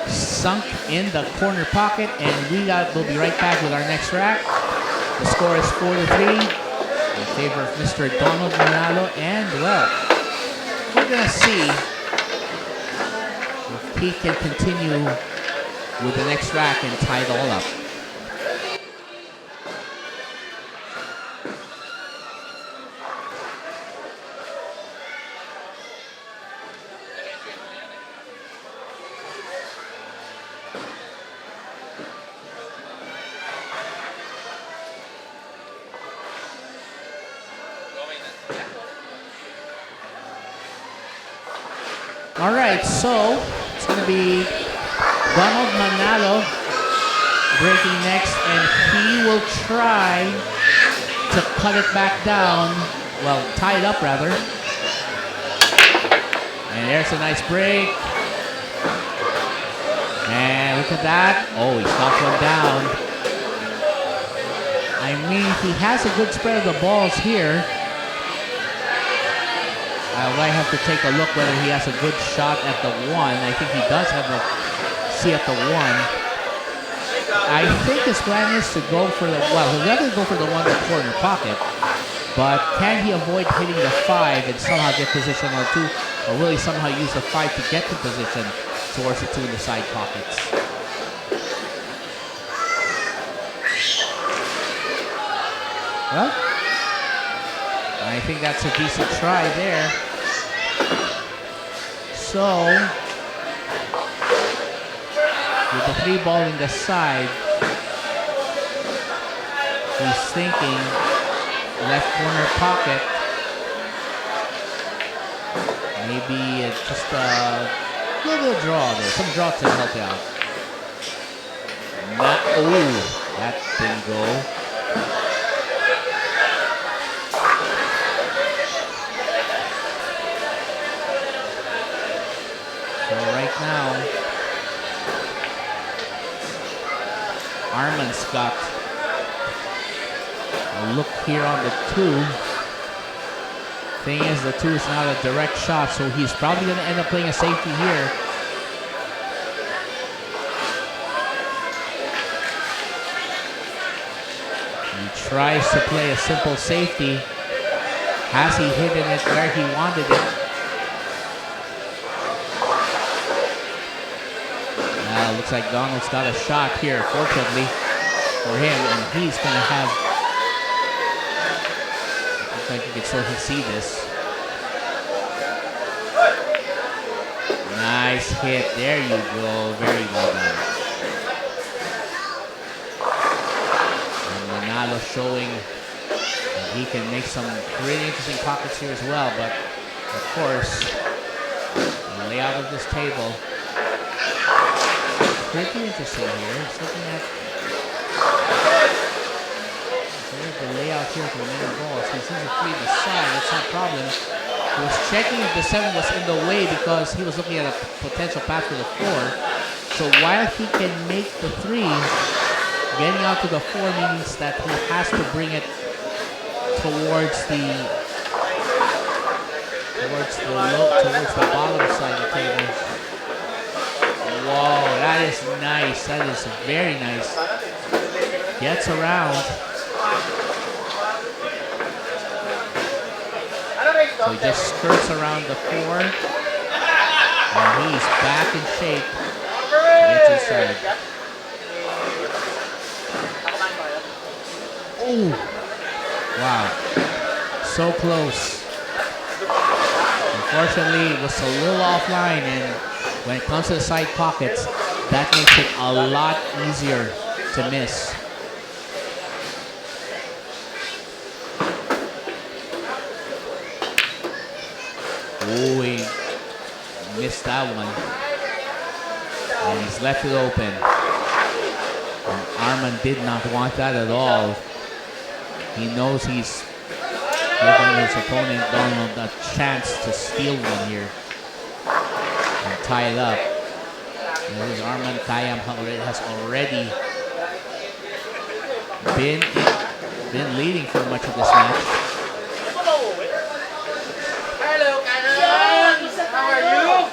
sunk in the corner pocket, and we'll be right back with our next rack. The score is 4-3 in favor of Mr. Donald Manalo, and well, we're gonna see if he can continue with the next rack and tie it all up. All right, so it's going to be Donald Manalo breaking next, and he will try to cut it back down. Well, tie it up, rather. And there's a nice break. And look at that. Oh, he stopped one down. I mean, he has a good spread of the balls here. I might have to take a look whether he has a good shot at the 1. I think he does have a see at the 1. I think his plan is to go for the, well, he'll definitely go for the 1 in the corner pocket, but can he avoid hitting the 5 and somehow get position on 2, or will he somehow use the 5 to get to position towards the 2 in the side pockets? Well, I think that's a decent try there. So, with the 3 ball in the side, he's thinking left corner pocket. Maybe just a little draw there. Some draw to help out. Not, oh, that didn't go. Right now, Arman's got a look here on the 2. Thing is, the 2 is not a direct shot, so he's probably going to end up playing a safety here. He tries to play a simple safety. Has he hidden it where he wanted it? Looks like Donald's got a shot here, fortunately for him, and he's going to have, looks like you can still see this. Nice hit, there you go, very well done. And Manalo showing that he can make some really interesting pockets here as well, but of course, the layout of this table, pretty interesting here. It's looking at the layout here for the middle balls. He sees a 3 to the side. That's not a problem. He was checking if the 7 was in the way because he was looking at a potential path for the 4. So while he can make the 3, getting out to the 4 means that he has to bring it towards the bottom side of the table. Whoa, that is nice. That is very nice. Gets around. So he just skirts around the 4. And he's back in shape to get inside. Ooh. Wow. So close. Unfortunately, it was a little offline, and when it comes to the side pockets, that makes it a lot easier to miss. Oh, he missed that one. And he's left it open. And Arman did not want that at all. He knows he's giving his opponent Donald a chance to steal one here and tie it up. And this Arman Khayan has already been leading for much of this match. Hello, Kanan! How are you?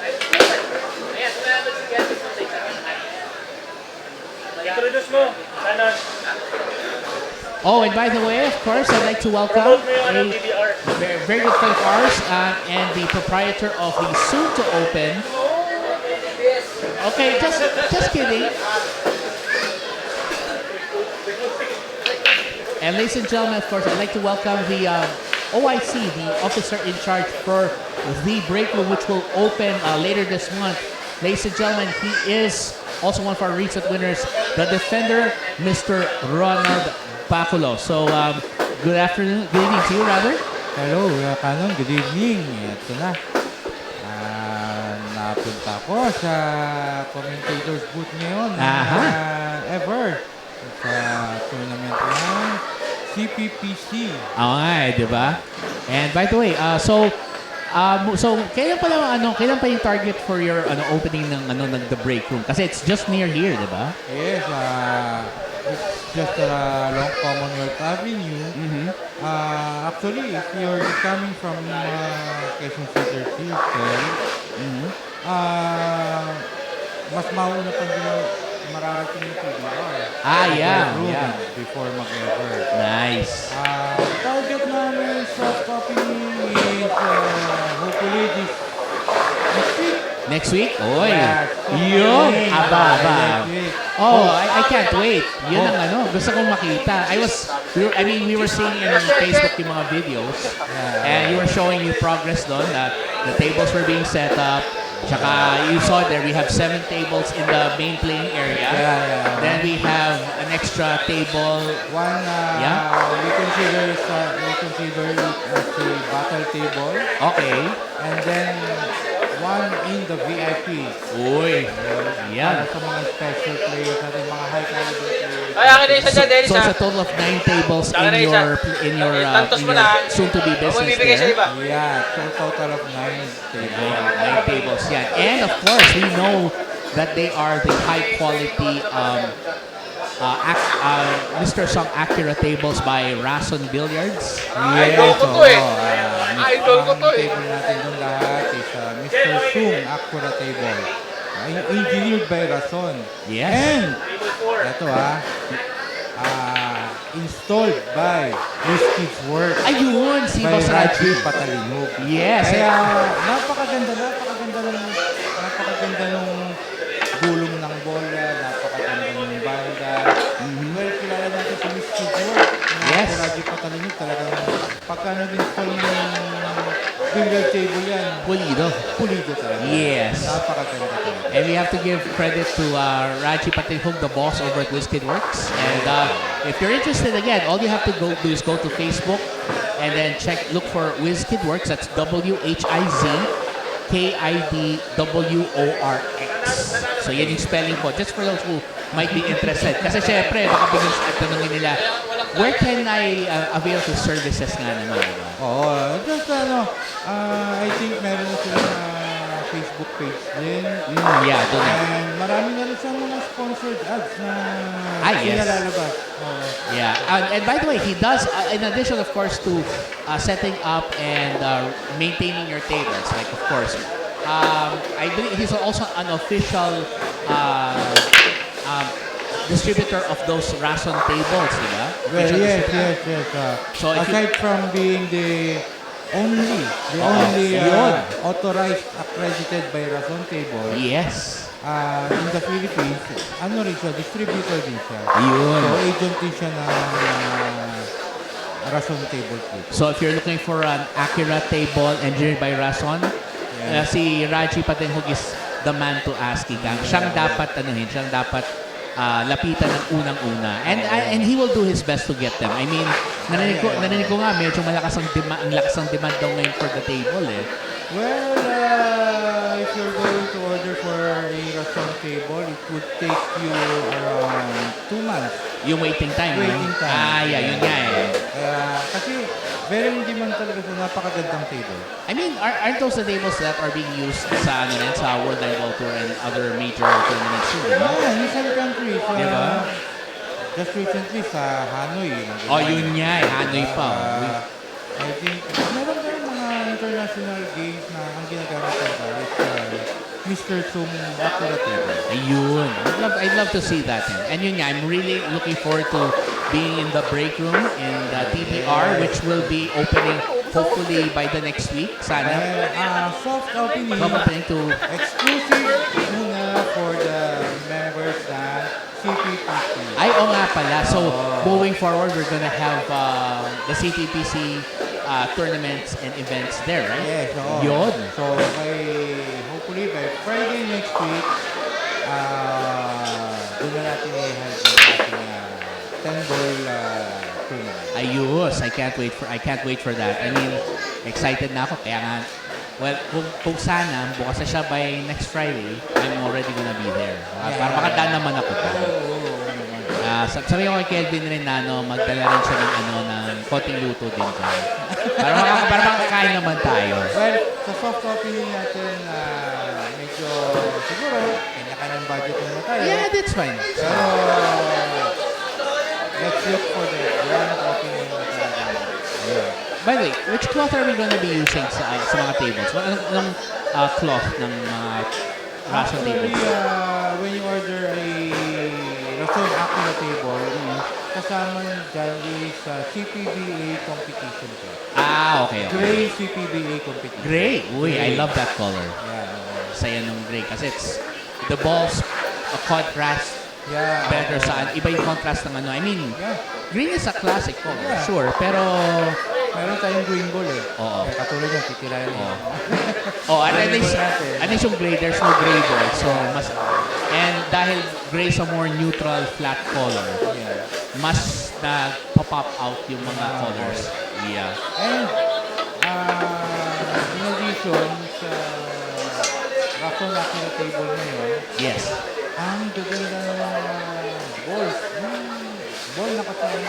Introduce mo. Kanan. Oh, and by the way, of course, I'd like to welcome Promote mo yung a TBR. very good friend of ours and the proprietor of the soon-to-open. Okay, just kidding. And ladies and gentlemen, of course, I'd like to welcome the OIC, the officer in charge for the break room, which will open later this month. Ladies and gentlemen, he is also one of our recent winners, the defender, Mr. Ronald Baculo. So, good afternoon, good evening to you, rather. Hello, Kanon. Good evening. Ito na. Napunta ko sa commentator's booth ngayon. Ever. Sa tournament ng CPPC. Oo nga, di ba? And by the way, so kailan pa yung target for your opening ng the break room? Kasi it's just near here, di ba? Yes, it's just along Commonwealth Avenue. Actually, if you're coming from Quezon City Circle, mas mauna pa din mararating yung TBR. Yeah. Before mag-ever. Nice. Target namin sa opening is hopefully this next week. Next week? Oy. Yeah, Yun. Aba. Next week. Oh, I can't wait. Yun ang gusto kong makita. We were seeing in Facebook yung mga videos. And you were showing you progress doon. The tables were being set up. Tsaka you saw there, we have 7 tables in the main playing area. Then we have an extra table. One, we consider it as a battle table. Okay. And then one in the VIP. Uy. Para sa mga special players natin, mga high caliber players. Ay, akin na isa dyan, Dennis, So it's a total of 9 tables in your soon-to-be business there. Yeah, so total of 9 tables. 9 tables, yan. And of course, we know that they are the high-quality Mr. Song Acura tables by Rason Billiards. Idol ko to eh. Idol ko to eh. Table natin doon lahat is Mr. Sung Acura table. Engineered by Rason. Yes. And ito installed by Whiskey's Work. Ayun, si by Boss Raji Raji. Patalinog. Yes. Kaya napakaganda ng gulong ng bola, napakaganda ng banda. Well, kilala natin sa Whiskey's Work. Yes. Si Raji Patalinog talagang pagka nag-install ng billiard table yan, pulido talaga. Yes. Napakaganda talaga. And we have to give credit to Raji Patihog, the boss over at WizKid Works. And if you're interested, again, all you have to do is go to Facebook and then look for WizKid Works. That's WHIZKIDWORX. So yan yung spelling po. Just for those who might be interested. Kasi syempre, baka biglang tanongin nila, where can I avail the services nga naman? Diba? Oo, just I think meron na sila Facebook page din. Yeah, doon na. And marami na rin siyang mga sponsored ads na Yes. pinalalabas. Yeah, and by the way, he does, in addition, of course, to setting up and maintaining your tables, like, of course, I believe he's also an official distributor of those Rason tables, diba? Well, Official yes. distributor. So if you- aside from being the only authorized, accredited by Rason table, Yes. in the Philippines, rin siya, distributor din siya. Yun. So, agent din siya ng Rason table kit. So if you're looking for an Acura table engineered by Rason, si Raji Patenhog is the man to ask, Ikang. Siyang dapat, siyang dapat lapitan ng unang-una. And he will do his best to get them. I mean, narinig ko nga, medyo malakas ang lakas ang demand daw ngayon for the table eh. Well, if you're going to order for a restaurant table, it would take you around 2 months. Yung waiting time. Waiting time. Yun nga eh. Kasi very in demand talaga sa napakagandang table. I mean, aren't those the tables that are being used sa World Volleyball Tour and other major tournaments too, di ba? Yeah, in some countries. Diba? Just recently sa Hanoi. Yun nga eh. Hanoi pa. I think, meron ba yung mga international games na ang ginagamit nila is Mr. Sum Akura table. Ayun. I'd love to see that. And yun nga, I'm really looking forward to being in the break room in the TBR, which will be opening hopefully by the next week. Sana. Soft opening. Soft opening to exclusive muna for the members na CPPC. Ay, nga pala. So, moving forward, we're gonna have the CPPC tournaments and events there, right? Yes, oo. Yun. So, hopefully by Friday next week, doon na natin i-have yung ating 10-ball tournament. Ayos. I can't wait for that. I mean, excited na ako. Kaya nga, well, kung sana, bukas na siya by next Friday, I'm already gonna be there. Para makadaan naman ako doon. Sabi ko kay Kelvin rin na magdala rin siya ng konting luto din dyan. Para makakain naman tayo. Well, sa soft opening natin, medyo siguro, kanya-kanyang budget na tayo. Yeah, that's fine. Pero, let's look for the grand opening na tayo. By the way, which cloth are we gonna be using sa mga tables? Anong cloth ng mga Russian tables? Actually, when you order a Russian Akura table, kasama dyan is CPBA competition ko. Okay. Gray CPBA competition. Gray? Uy, I love that color. Yeah. Saya ng gray. Kasi it's the balls contrast better sa iba yung contrast ng I mean, green is a classic color, sure. Pero meron tayong green ball eh. Oo. Katulad yan, titirayan niya. at least yung gray, there's no gray ball. So, and dahil gray is a more neutral, flat color, mas pop out yung mga colors. Yeah. And, in addition, sa Russian Akura table ngayon, yes. Ang gaganda ng balls. Ball na kasama.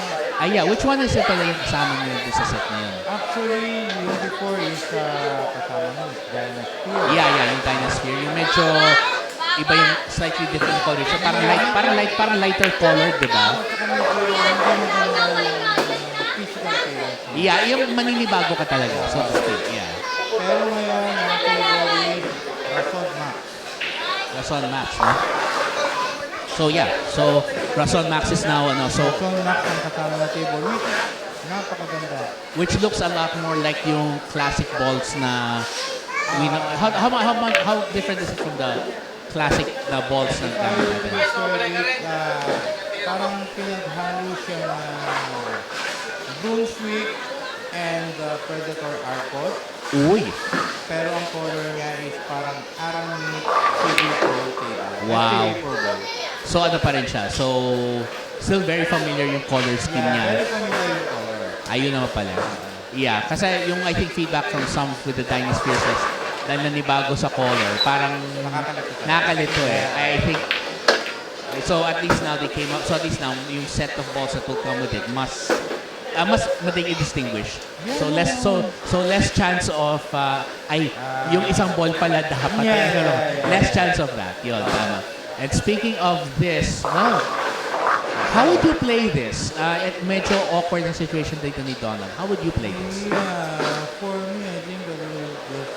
Yeah. Which one is it pala yung kasama nyo sa set na yun? Actually, yung before is kasama nun, Dynasphere. Yeah, yung Dynasphere. Yung medyo iba yung slightly different color. So parang lighter color, di ba? Yeah, yung maninibago ka talaga, so to speak. Yeah. Pero ngayon, ang table is Rason Max. Rason Max, no? So Rason Max is now so Rason Max ang kasama na table, which napakaganda. Which looks a lot more like yung classic balls na we know. How different is it from the classic balls na gamit natin? Parang pinaghalo siya na Brunswick and Predator Arcot. Uy! Pero ang color niya is parang Aramid Civil Pro table. Wow. Pro ball. So ano pa rin siya? So still very familiar yung color scheme niya. Very familiar yung color. Ayun naman pala. Yeah, kasi yung I think feedback from some with the Dynasphere is dahil nanibago sa color, parang nakakalito eh. I think so at least now they came up. So at least now yung set of balls that will come with it mas madaling i-distinguish. So less chance of yung isang ball pala dapat. Less chance of that. Yun, tama. And speaking of this, well, how would you play this? Medyo awkward na situation dito ni Donald. How would you play this? For me, I think that I will just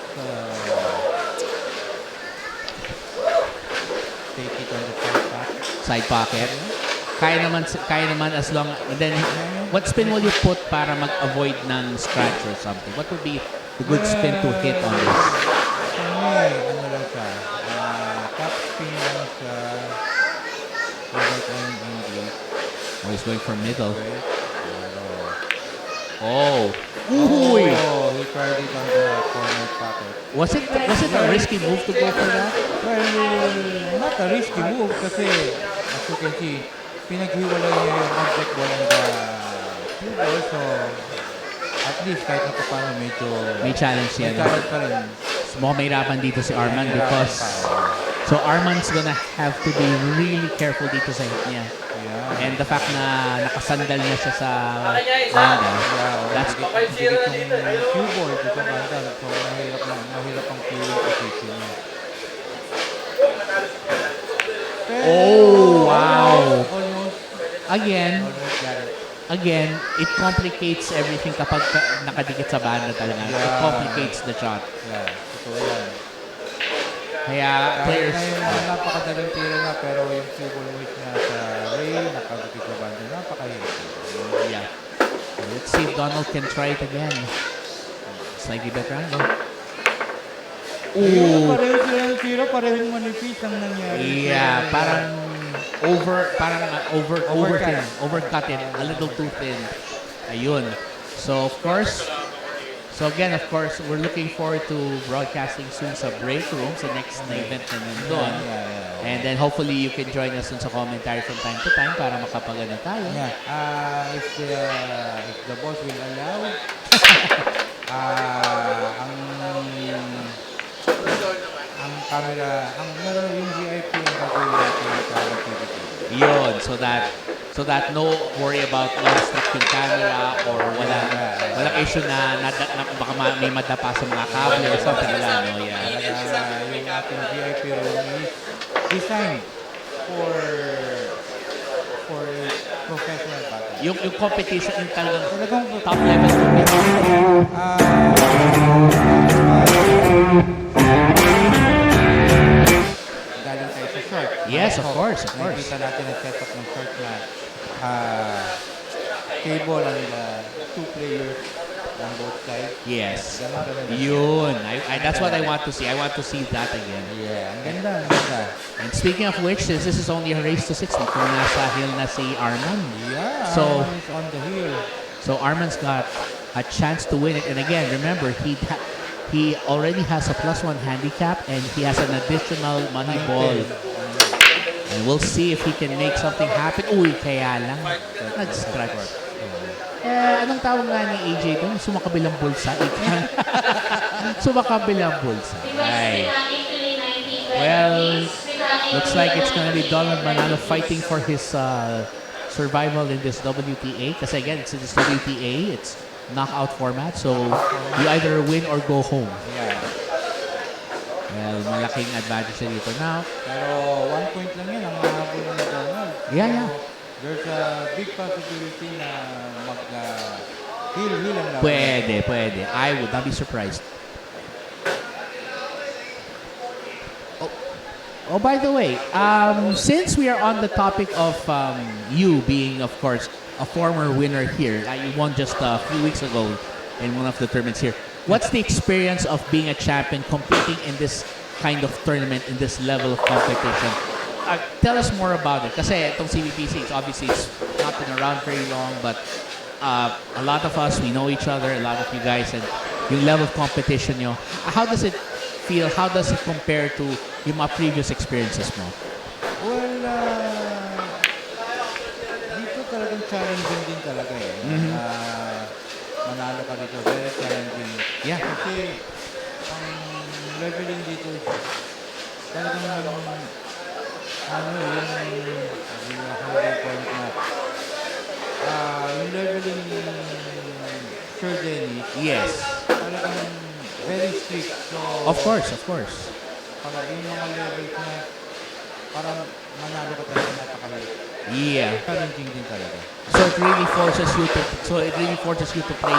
take it on the side pocket. Kaya naman as long, and then what spin will you put para mag-avoid ng scratch or something? What would be the good spin to hit on this? For me, ano lang siya, top spin lang siya, so that I'm English. Oh, he's going for middle. Oh. Uy. Oh, he tried it on the corner pocket. Was it a risky move to go for that? Well, not a risky move kasi as you can see, pinaghiwalay niya yung object ball and the cue ball. So, at least kahit na paano medyo May challenge may yan. challenge pa rin. Mukhang mahirapan dito si Arman because so Arman's gonna have to be really careful dito sa hit niya. Yeah. And the fact na nakasandal niya siya sa banda, that's Dikit yung cue ball dito sa banda. So, mahirap ang cue position niya. Oh, wow. Almost Again, got it. again, it complicates everything kapag nakadikit sa banda talaga. It Yeah. complicates the shot. Yeah, totoo yan. Kaya Kahit players, na yung napakadaling tira na pero yung cue ball weight niya sa Ray, nakadikit sa banda, napakahirap. yeah. Let's see if Donald can try it again. Slightly better angle. Ooh. Pareho sila ng tira, parehong manipis ang nangyari. Yeah, parang overcut it, a little too thin. Ayun. So again, of course, we're looking forward to broadcasting soon sa break room sa next na event na nandun. And then hopefully you can join us dun sa commentary from time to time para makapagano tayo. Yeah. If the boss will allow, ang camera, meron yung VIP ang gagawin natin sa activity. Yun, so that no worry about non-strict yung camera or walang issue na baka may madapa sa mga kable or something wala, no? Yeah. Yung ating VIP room is designed for professional battle. Yung competition, yung talagang Talagang top level competition. Galing tayo sa short. Yes, of course. Nakikita natin ang setup ng short na table and two players on both sides. Yes. Ganun. Yun. That's what I want to see. I want to see that again. Yeah, ang ganda. And speaking of which, since this is only a race to 60, kung nasa hill na si Arman. Yeah, So- Arman is on the hill. So Arman's got a chance to win it. And again, remember, he already has a +1 handicap and he has an additional money ball. And we'll see if he can make something happen. Uy, kaya lang. Nag-scratch. Anong tawag nga ni AJ doon? Sumakabilang bulsa. Sumakabilang bulsa. Ay. Well, looks like it's gonna be Donald Manalo fighting for his survival in this WTA. Kasi again, it's in this WTA. It's knockout format. So, you either win or go home. Yeah. Well, malaking advantage siya dito. Now, Pero 1 point lang yan ang mahabol ng Donald. yeah. There's a big possibility na mag-heal ang laban. Pwede. I would not be surprised. Oh, by the way, since we are on the topic of you being, of course, a former winner here, you won just a few weeks ago in one of the tournaments here. What's the experience of being a champion, competing in this kind of tournament, in this level of competition? Tell us more about it. Kasi itong CPPC, it's not been around very long, but a lot of us, we know each other, a lot of you guys, and yung level of competition nyo, how does it feel? How does it compare to yung mga previous experiences mo? Well, dito talagang challenging din talaga eh. Manalo ka dito, very challenging. Yeah. Kasi ang leveling dito talagang yung leveling Sir Dennis, Yes. talagang very strict. So, Of course. para yung mga levels na parang manalo ka talaga napakahirap. Yeah. Challenging din talaga. So it really forces you to play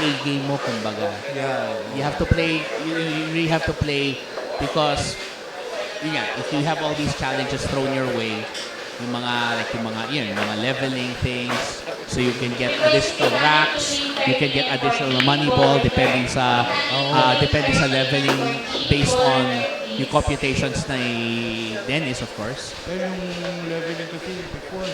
a game mo, kumbaga. Yeah. You have to play, you really have to play because if you have all these challenges thrown your way, yung mga leveling things, so you can get additional racks, you can get additional money ball depending sa leveling based on yung computations na Dennis, of course. Pero yung leveling kasi before,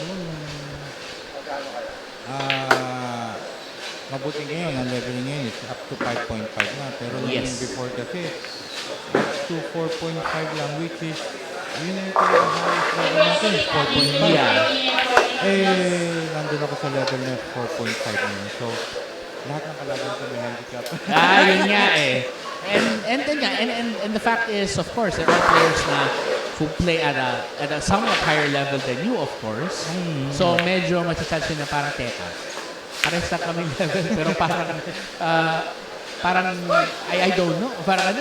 mabuti ngayon, ang leveling ngayon is up to 5.5 na. Pero Yes. yung before kasi, up to 4.5 lang, which is, yun na yung talagang highest level natin, 4.5. Yeah. Nandun ako sa level na 4.5 ngayon. So, lahat ng kalaban ko may handicap. Yun nga eh. And the fact is, of course, there are players na who play at a somewhat higher level than you, of course. So, medyo masasabi na parang teka. Parang sa kaming level, pero parang, I don't know. Parang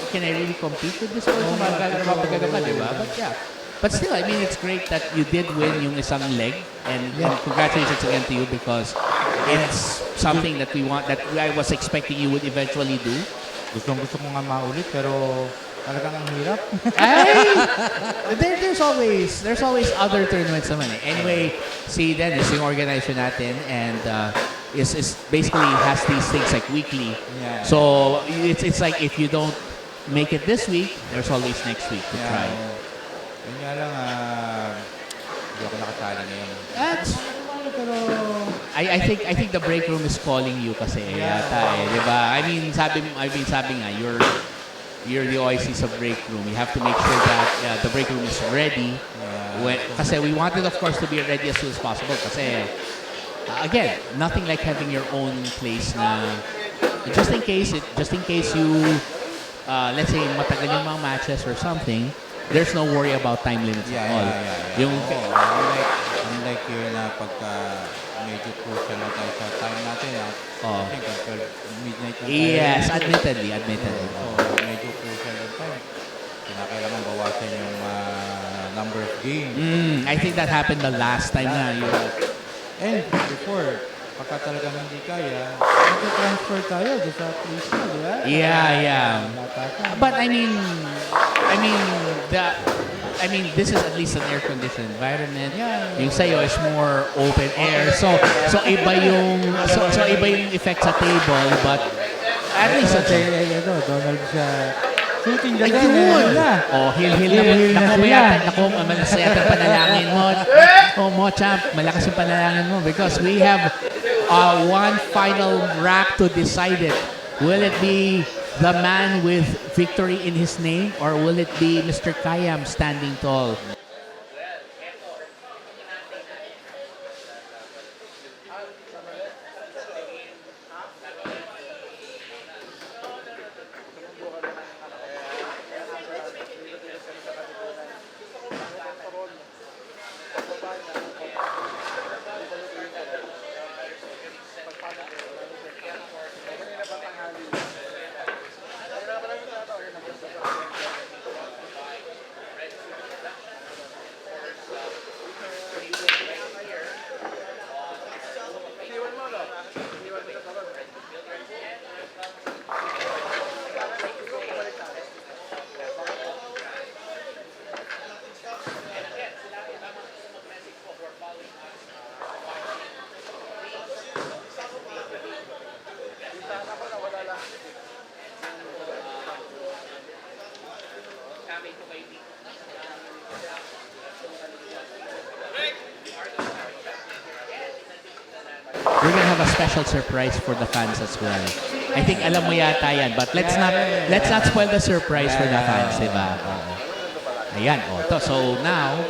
can I really compete with this person? Parang mapagano ka, di ba? But yeah. But still, I mean, it's great that you did win yung isang leg. And congratulations again to you because it's something that we want, that I was expecting you would eventually do. Gusto ko nga maulit, pero talagang ang hirap. There's always other tournaments naman eh. Anyway, si Dennis, yung organizer natin, and is basically has these things like weekly. Yeah. So it's like if you don't make it this week, there's always next week to try. Yun nga lang, hindi ako nakasali ngayon. Pero, I think the break room is calling you kasi yata eh, di ba? I mean sabi nga you're the OICs of break room. You have to make sure that the break room is ready. Kasi we wanted, of course, to be ready as soon as possible. Kasi again, nothing like having your own place na just in case you let's say matagal yung mga matches or something. There's no worry about time limits at all. Yung unlike yun na pagka medyo crucial na tayo sa time natin. I think until midnight na tayo. Yes, admittedly. Medyo crucial na tayo. Kailangan bawasan yung number of games. I think that happened the last time na yun. And before, pagka talagang hindi kaya, transfer tayo doon sa place na, di ba? Yeah. But I mean, this is at least an air-conditioned environment. Yung sa'yo is more open air. So iba yung effect sa table, but at least Donald siya shooting the ayun! Hil na. Naku, malasaya ang panalangin mo. Champ, malakas yung panalangin mo because we have one final rack to decide it. Will it be the man with victory in his name or will it be Mr. Khayan standing tall? We're gonna have a special surprise for the fans as well. I think alam mo yata yan, but let's not spoil the surprise for the fans, diba? Ayan, so now,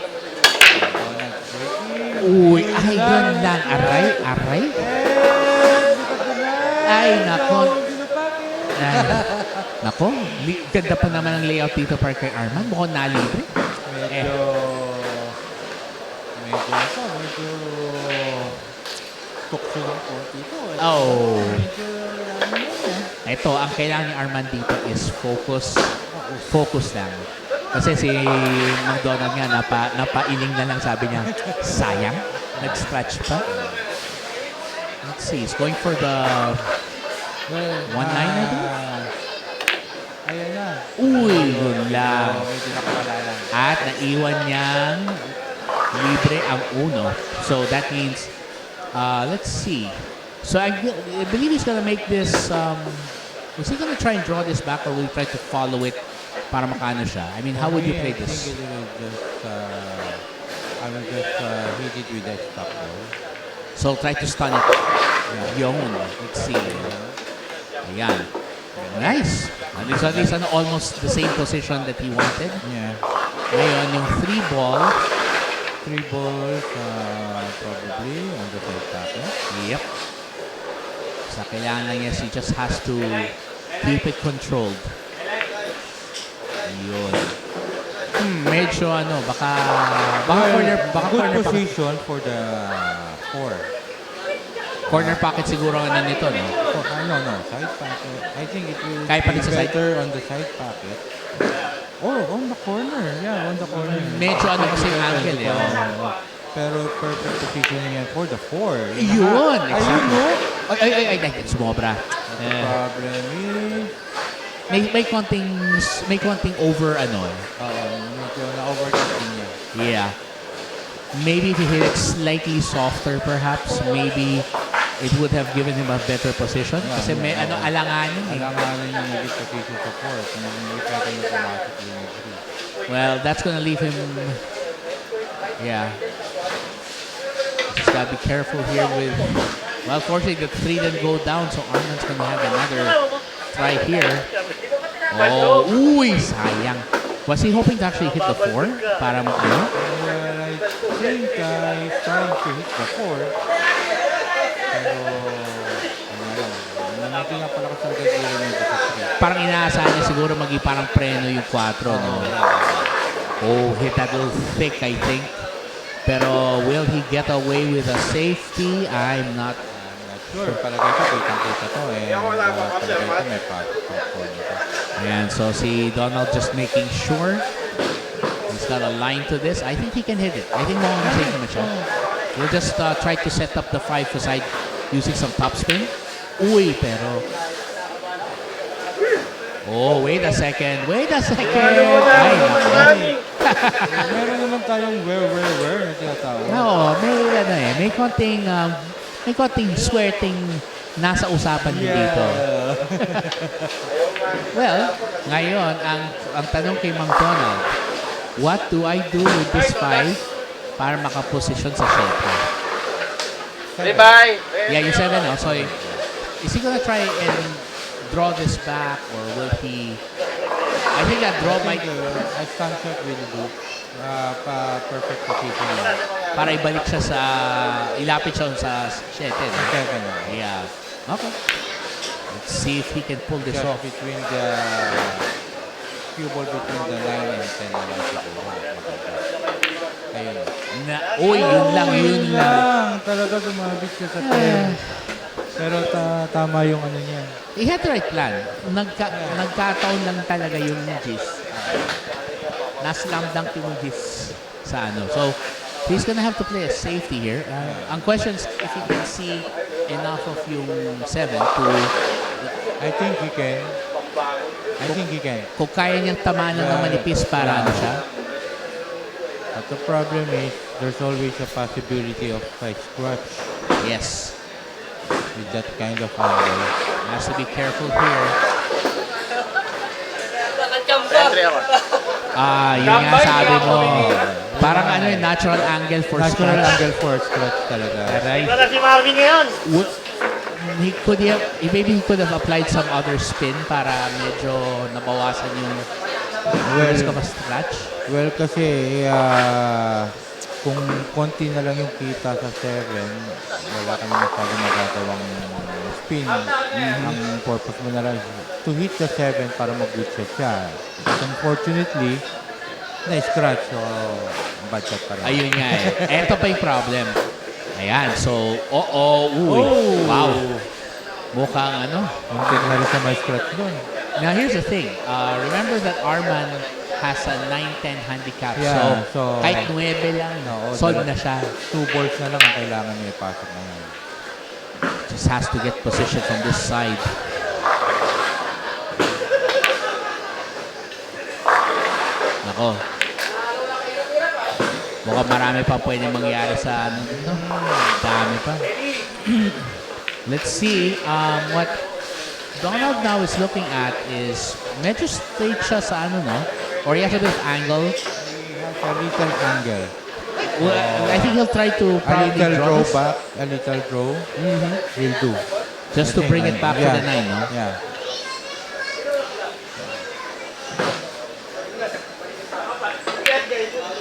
uy, ay, yun lang, aray. Ay, nako, ganda pa naman ang layout dito para kay Arman, mukhang nalibre. Medyo tukso ng konti ito. Ito, ang kailangan ni Arman dito is focus lang. Kasi si McDonald nga, napailing na lang, sabi niya, sayang, nag-stretch pa. Let's see, he's going for the 1-9 na ba? Ayan na. Uy, yun lang. Medyo nakapalala. At naiwan niyang libre ang uno. So that means, let's see. So I believe he's gonna make this, is he gonna try and draw this back or will he try to follow it para makano siya? I mean, how would you play this? I will just hit it with that stop ball. So try to stun it. Yun. Let's see. Ayan. Nice. At least almost the same position that he wanted. Yeah. Ngayon, yung 3 ball. 3 balls, probably on the side tackle. Yep. Sa kailangan lang niya, he just has to keep it controlled. Yun. Medyo baka corner Good pocket. position for the 4. Corner pocket siguro ang ano nito, no? No, side pocket. I think it will Kahit pati be sa side? better on the side pocket. Oh, on the corner. Yeah, on the corner. Medyo kasi yung angle, eh. Pero perfect position niya for the 4. Yun! Ayun, Exactly. no? Ay, sumobra. The problem is... May konting over, medyo na-overcutting niya. Yeah. Maybe if he hit it slightly softer, perhaps, maybe it would have given him a better position. Kasi may alanganin. Alanganin yung naging position sa 4. Kung hindi pwede na pumasok yung 3. Well, that's gonna leave him... Yeah. Just gotta be careful here with... Well, fortunately, the 3 didn't go down, so Arman's gonna have another try here. Oh, uy, sayang. Was he hoping to actually hit the 4? Para mo Well, I think he's trying to hit the 4. Pero, nanaki nga pala ko sa gagawin niya sa 3. Parang inaasahan niya siguro maging parang preno yung 4, no? Oh, hit that little thick, I think. Pero will he get away with a safety? I'm not sure. Palagay ko, kitang-kita to. Palagay ko may pasok nito. Ayan, so si Donald just making sure he's got a line to this. I think he can hit it. I think mukhang safe naman siya. We'll just try to set up the 5 aside using some topspin. Uy, pero... Oh, wait a second. Ay, naku. Meron naman tayong where na tinatawag. Oo, may konting swerting nasa usapan din dito. Well, ngayon, ang tanong kay Mang Donald, what do I do with this 5 para makaposisyon sa shelter? Bye-bye! Yeah, yung 7, no? So, is he gonna try and draw this back or will he... I think that draw might... A stand shot will do. Perfect position lang. Para ibalik siya sa... Ilapit siya sa 7. Yeah. Okay. Let's see if he can pull this Just off. between the... Cue ball between the 9 and 10 na lang siguro. Ayun. Yun lang. Talaga sumabit siya sa 10. Pero tama yung ano niya. He had the right plan. Nagkataon lang talaga yung gis. Na-slam dunk yung gis sa ano. So, he's gonna have to play a safety here. Ang question is if he can see enough of yung 7 to... I think he can. Kung kaya niyang tamaan ng manipis para ano siya. But the problem is, there's always a possibility of a scratch. Yes. With that kind of angle. Has to be careful here. Yun nga sabi mo. Parang natural angle for Natural scratch. angle for scratch talaga. Right. Para si Marvin ngayon. Maybe he could have applied some other spin para medyo nabawasan yung risk of a scratch. Well, kasi kung konti na lang yung kita sa 7, wala kami masyadong magagawang spin. Ang purpose mo na lang to hit the 7 para mag-good shot siya. But unfortunately, na-scratch. So, bad shot pa rin. Ayun nga eh. Eto pa yung problem. Ayan, so, wow. Mukhang Muntik na rin sa may scratch doon. Now, here's the thing. Remember that Arman has a 9-10 handicap. Yeah, so kahit 9 lang, solve na siya. 2 balls na lang ang kailangan niya ipasok na yan. Just has to get position from this side. Nako. Mukhang marami pa pwede mangyari sa dito. Dami pa. Let's see what Donald now is looking at is medyo straight siya sa no? Or he has a bit of angle. He has a little angle. Well, I think he'll try to A probably little draw draw this. back, a little draw. Will do. Just to bring it back to the 9, no? Yeah.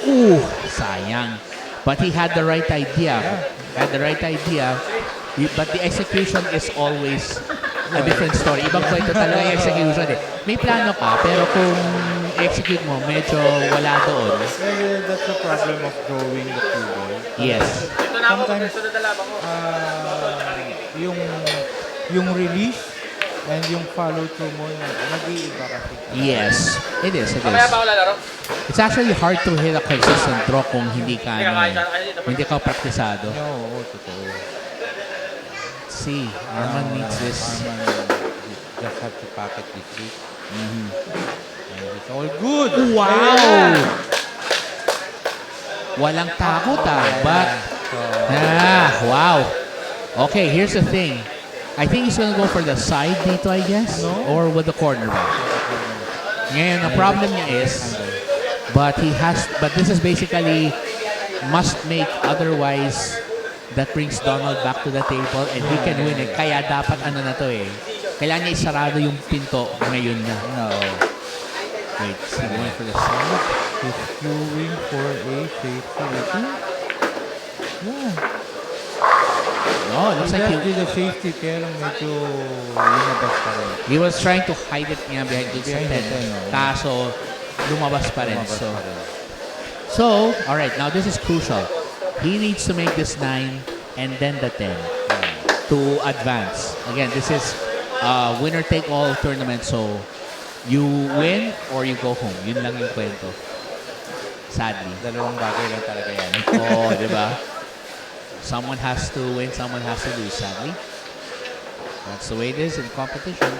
Ooh, sayang. But he had the right idea. Had the right idea. But the execution is always a different story. Ibang kwento talaga yung execution eh. May plano ka, pero kung execute mo, medyo wala doon. Well, that's the problem of drawing the cue ball. Yes. Sometimes, yung release and yung follow through mo, nag-iiba kasi. Yes, it is. It is. It's actually hard to hit a consistent draw kung hindi ka, hindi ka praktisado. No, totoo. Let's see, Arman needs this. Arman just have to pack it this week. And it's all good. Wow! Walang takot but wow. Okay, here's the thing. I think he's gonna go for the side dito, I guess, or with the corner ba? Ngayon, the problem niya is, but this is basically must make, otherwise that brings Donald back to the table and he can win it. Kaya dapat ano na to eh. Kailangan niya isarado yung pinto ngayon na. No. Wait, is he going for the side? He's queuing for a safety, I think. Yeah. No, looks like He did a safety, kaya lang medyo lumabas pa rin. he was trying to hide it niya behind the 10. Kaso, lumabas pa rin. So, alright, now this is crucial. He needs to make this 9 and then the 10 to advance. Again, this is winner-take-all tournament, so you win or you go home. Yun lang yung kwento. Sadly. Dalawang bagay lang talaga yan. Oo, di ba? Someone has to win, someone has to lose, sadly. That's the way it is in competition.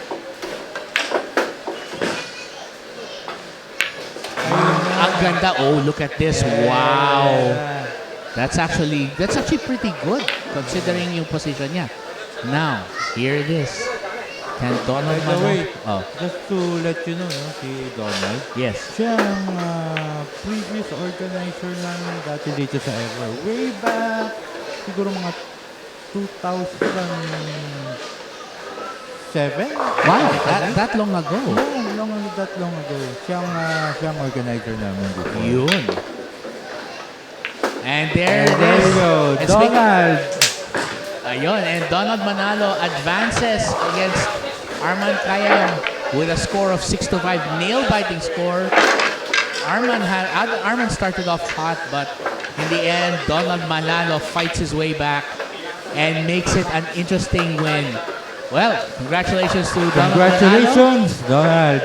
Ang ganda. Oh, look at this. Wow. That's actually pretty good considering yung position niya. Now, here it is. Can Donald By the way, Oh, just to let you know, si Donald, yes. siya ang previous organizer namin dati dito sa Ever. Way back, siguro mga 2007? Wow, that long ago. That long ago. Siyang organizer namin dito. Yun. And there And it there is. you go, And Donald. Ayun, and Donald Manalo advances against Arman Khayan with a score of 6-5, nail-biting score. Arman started off hot, but in the end, Donald Manalo fights his way back and makes it an interesting win. Well, congratulations to Donald Manalo. Congratulations, Donald.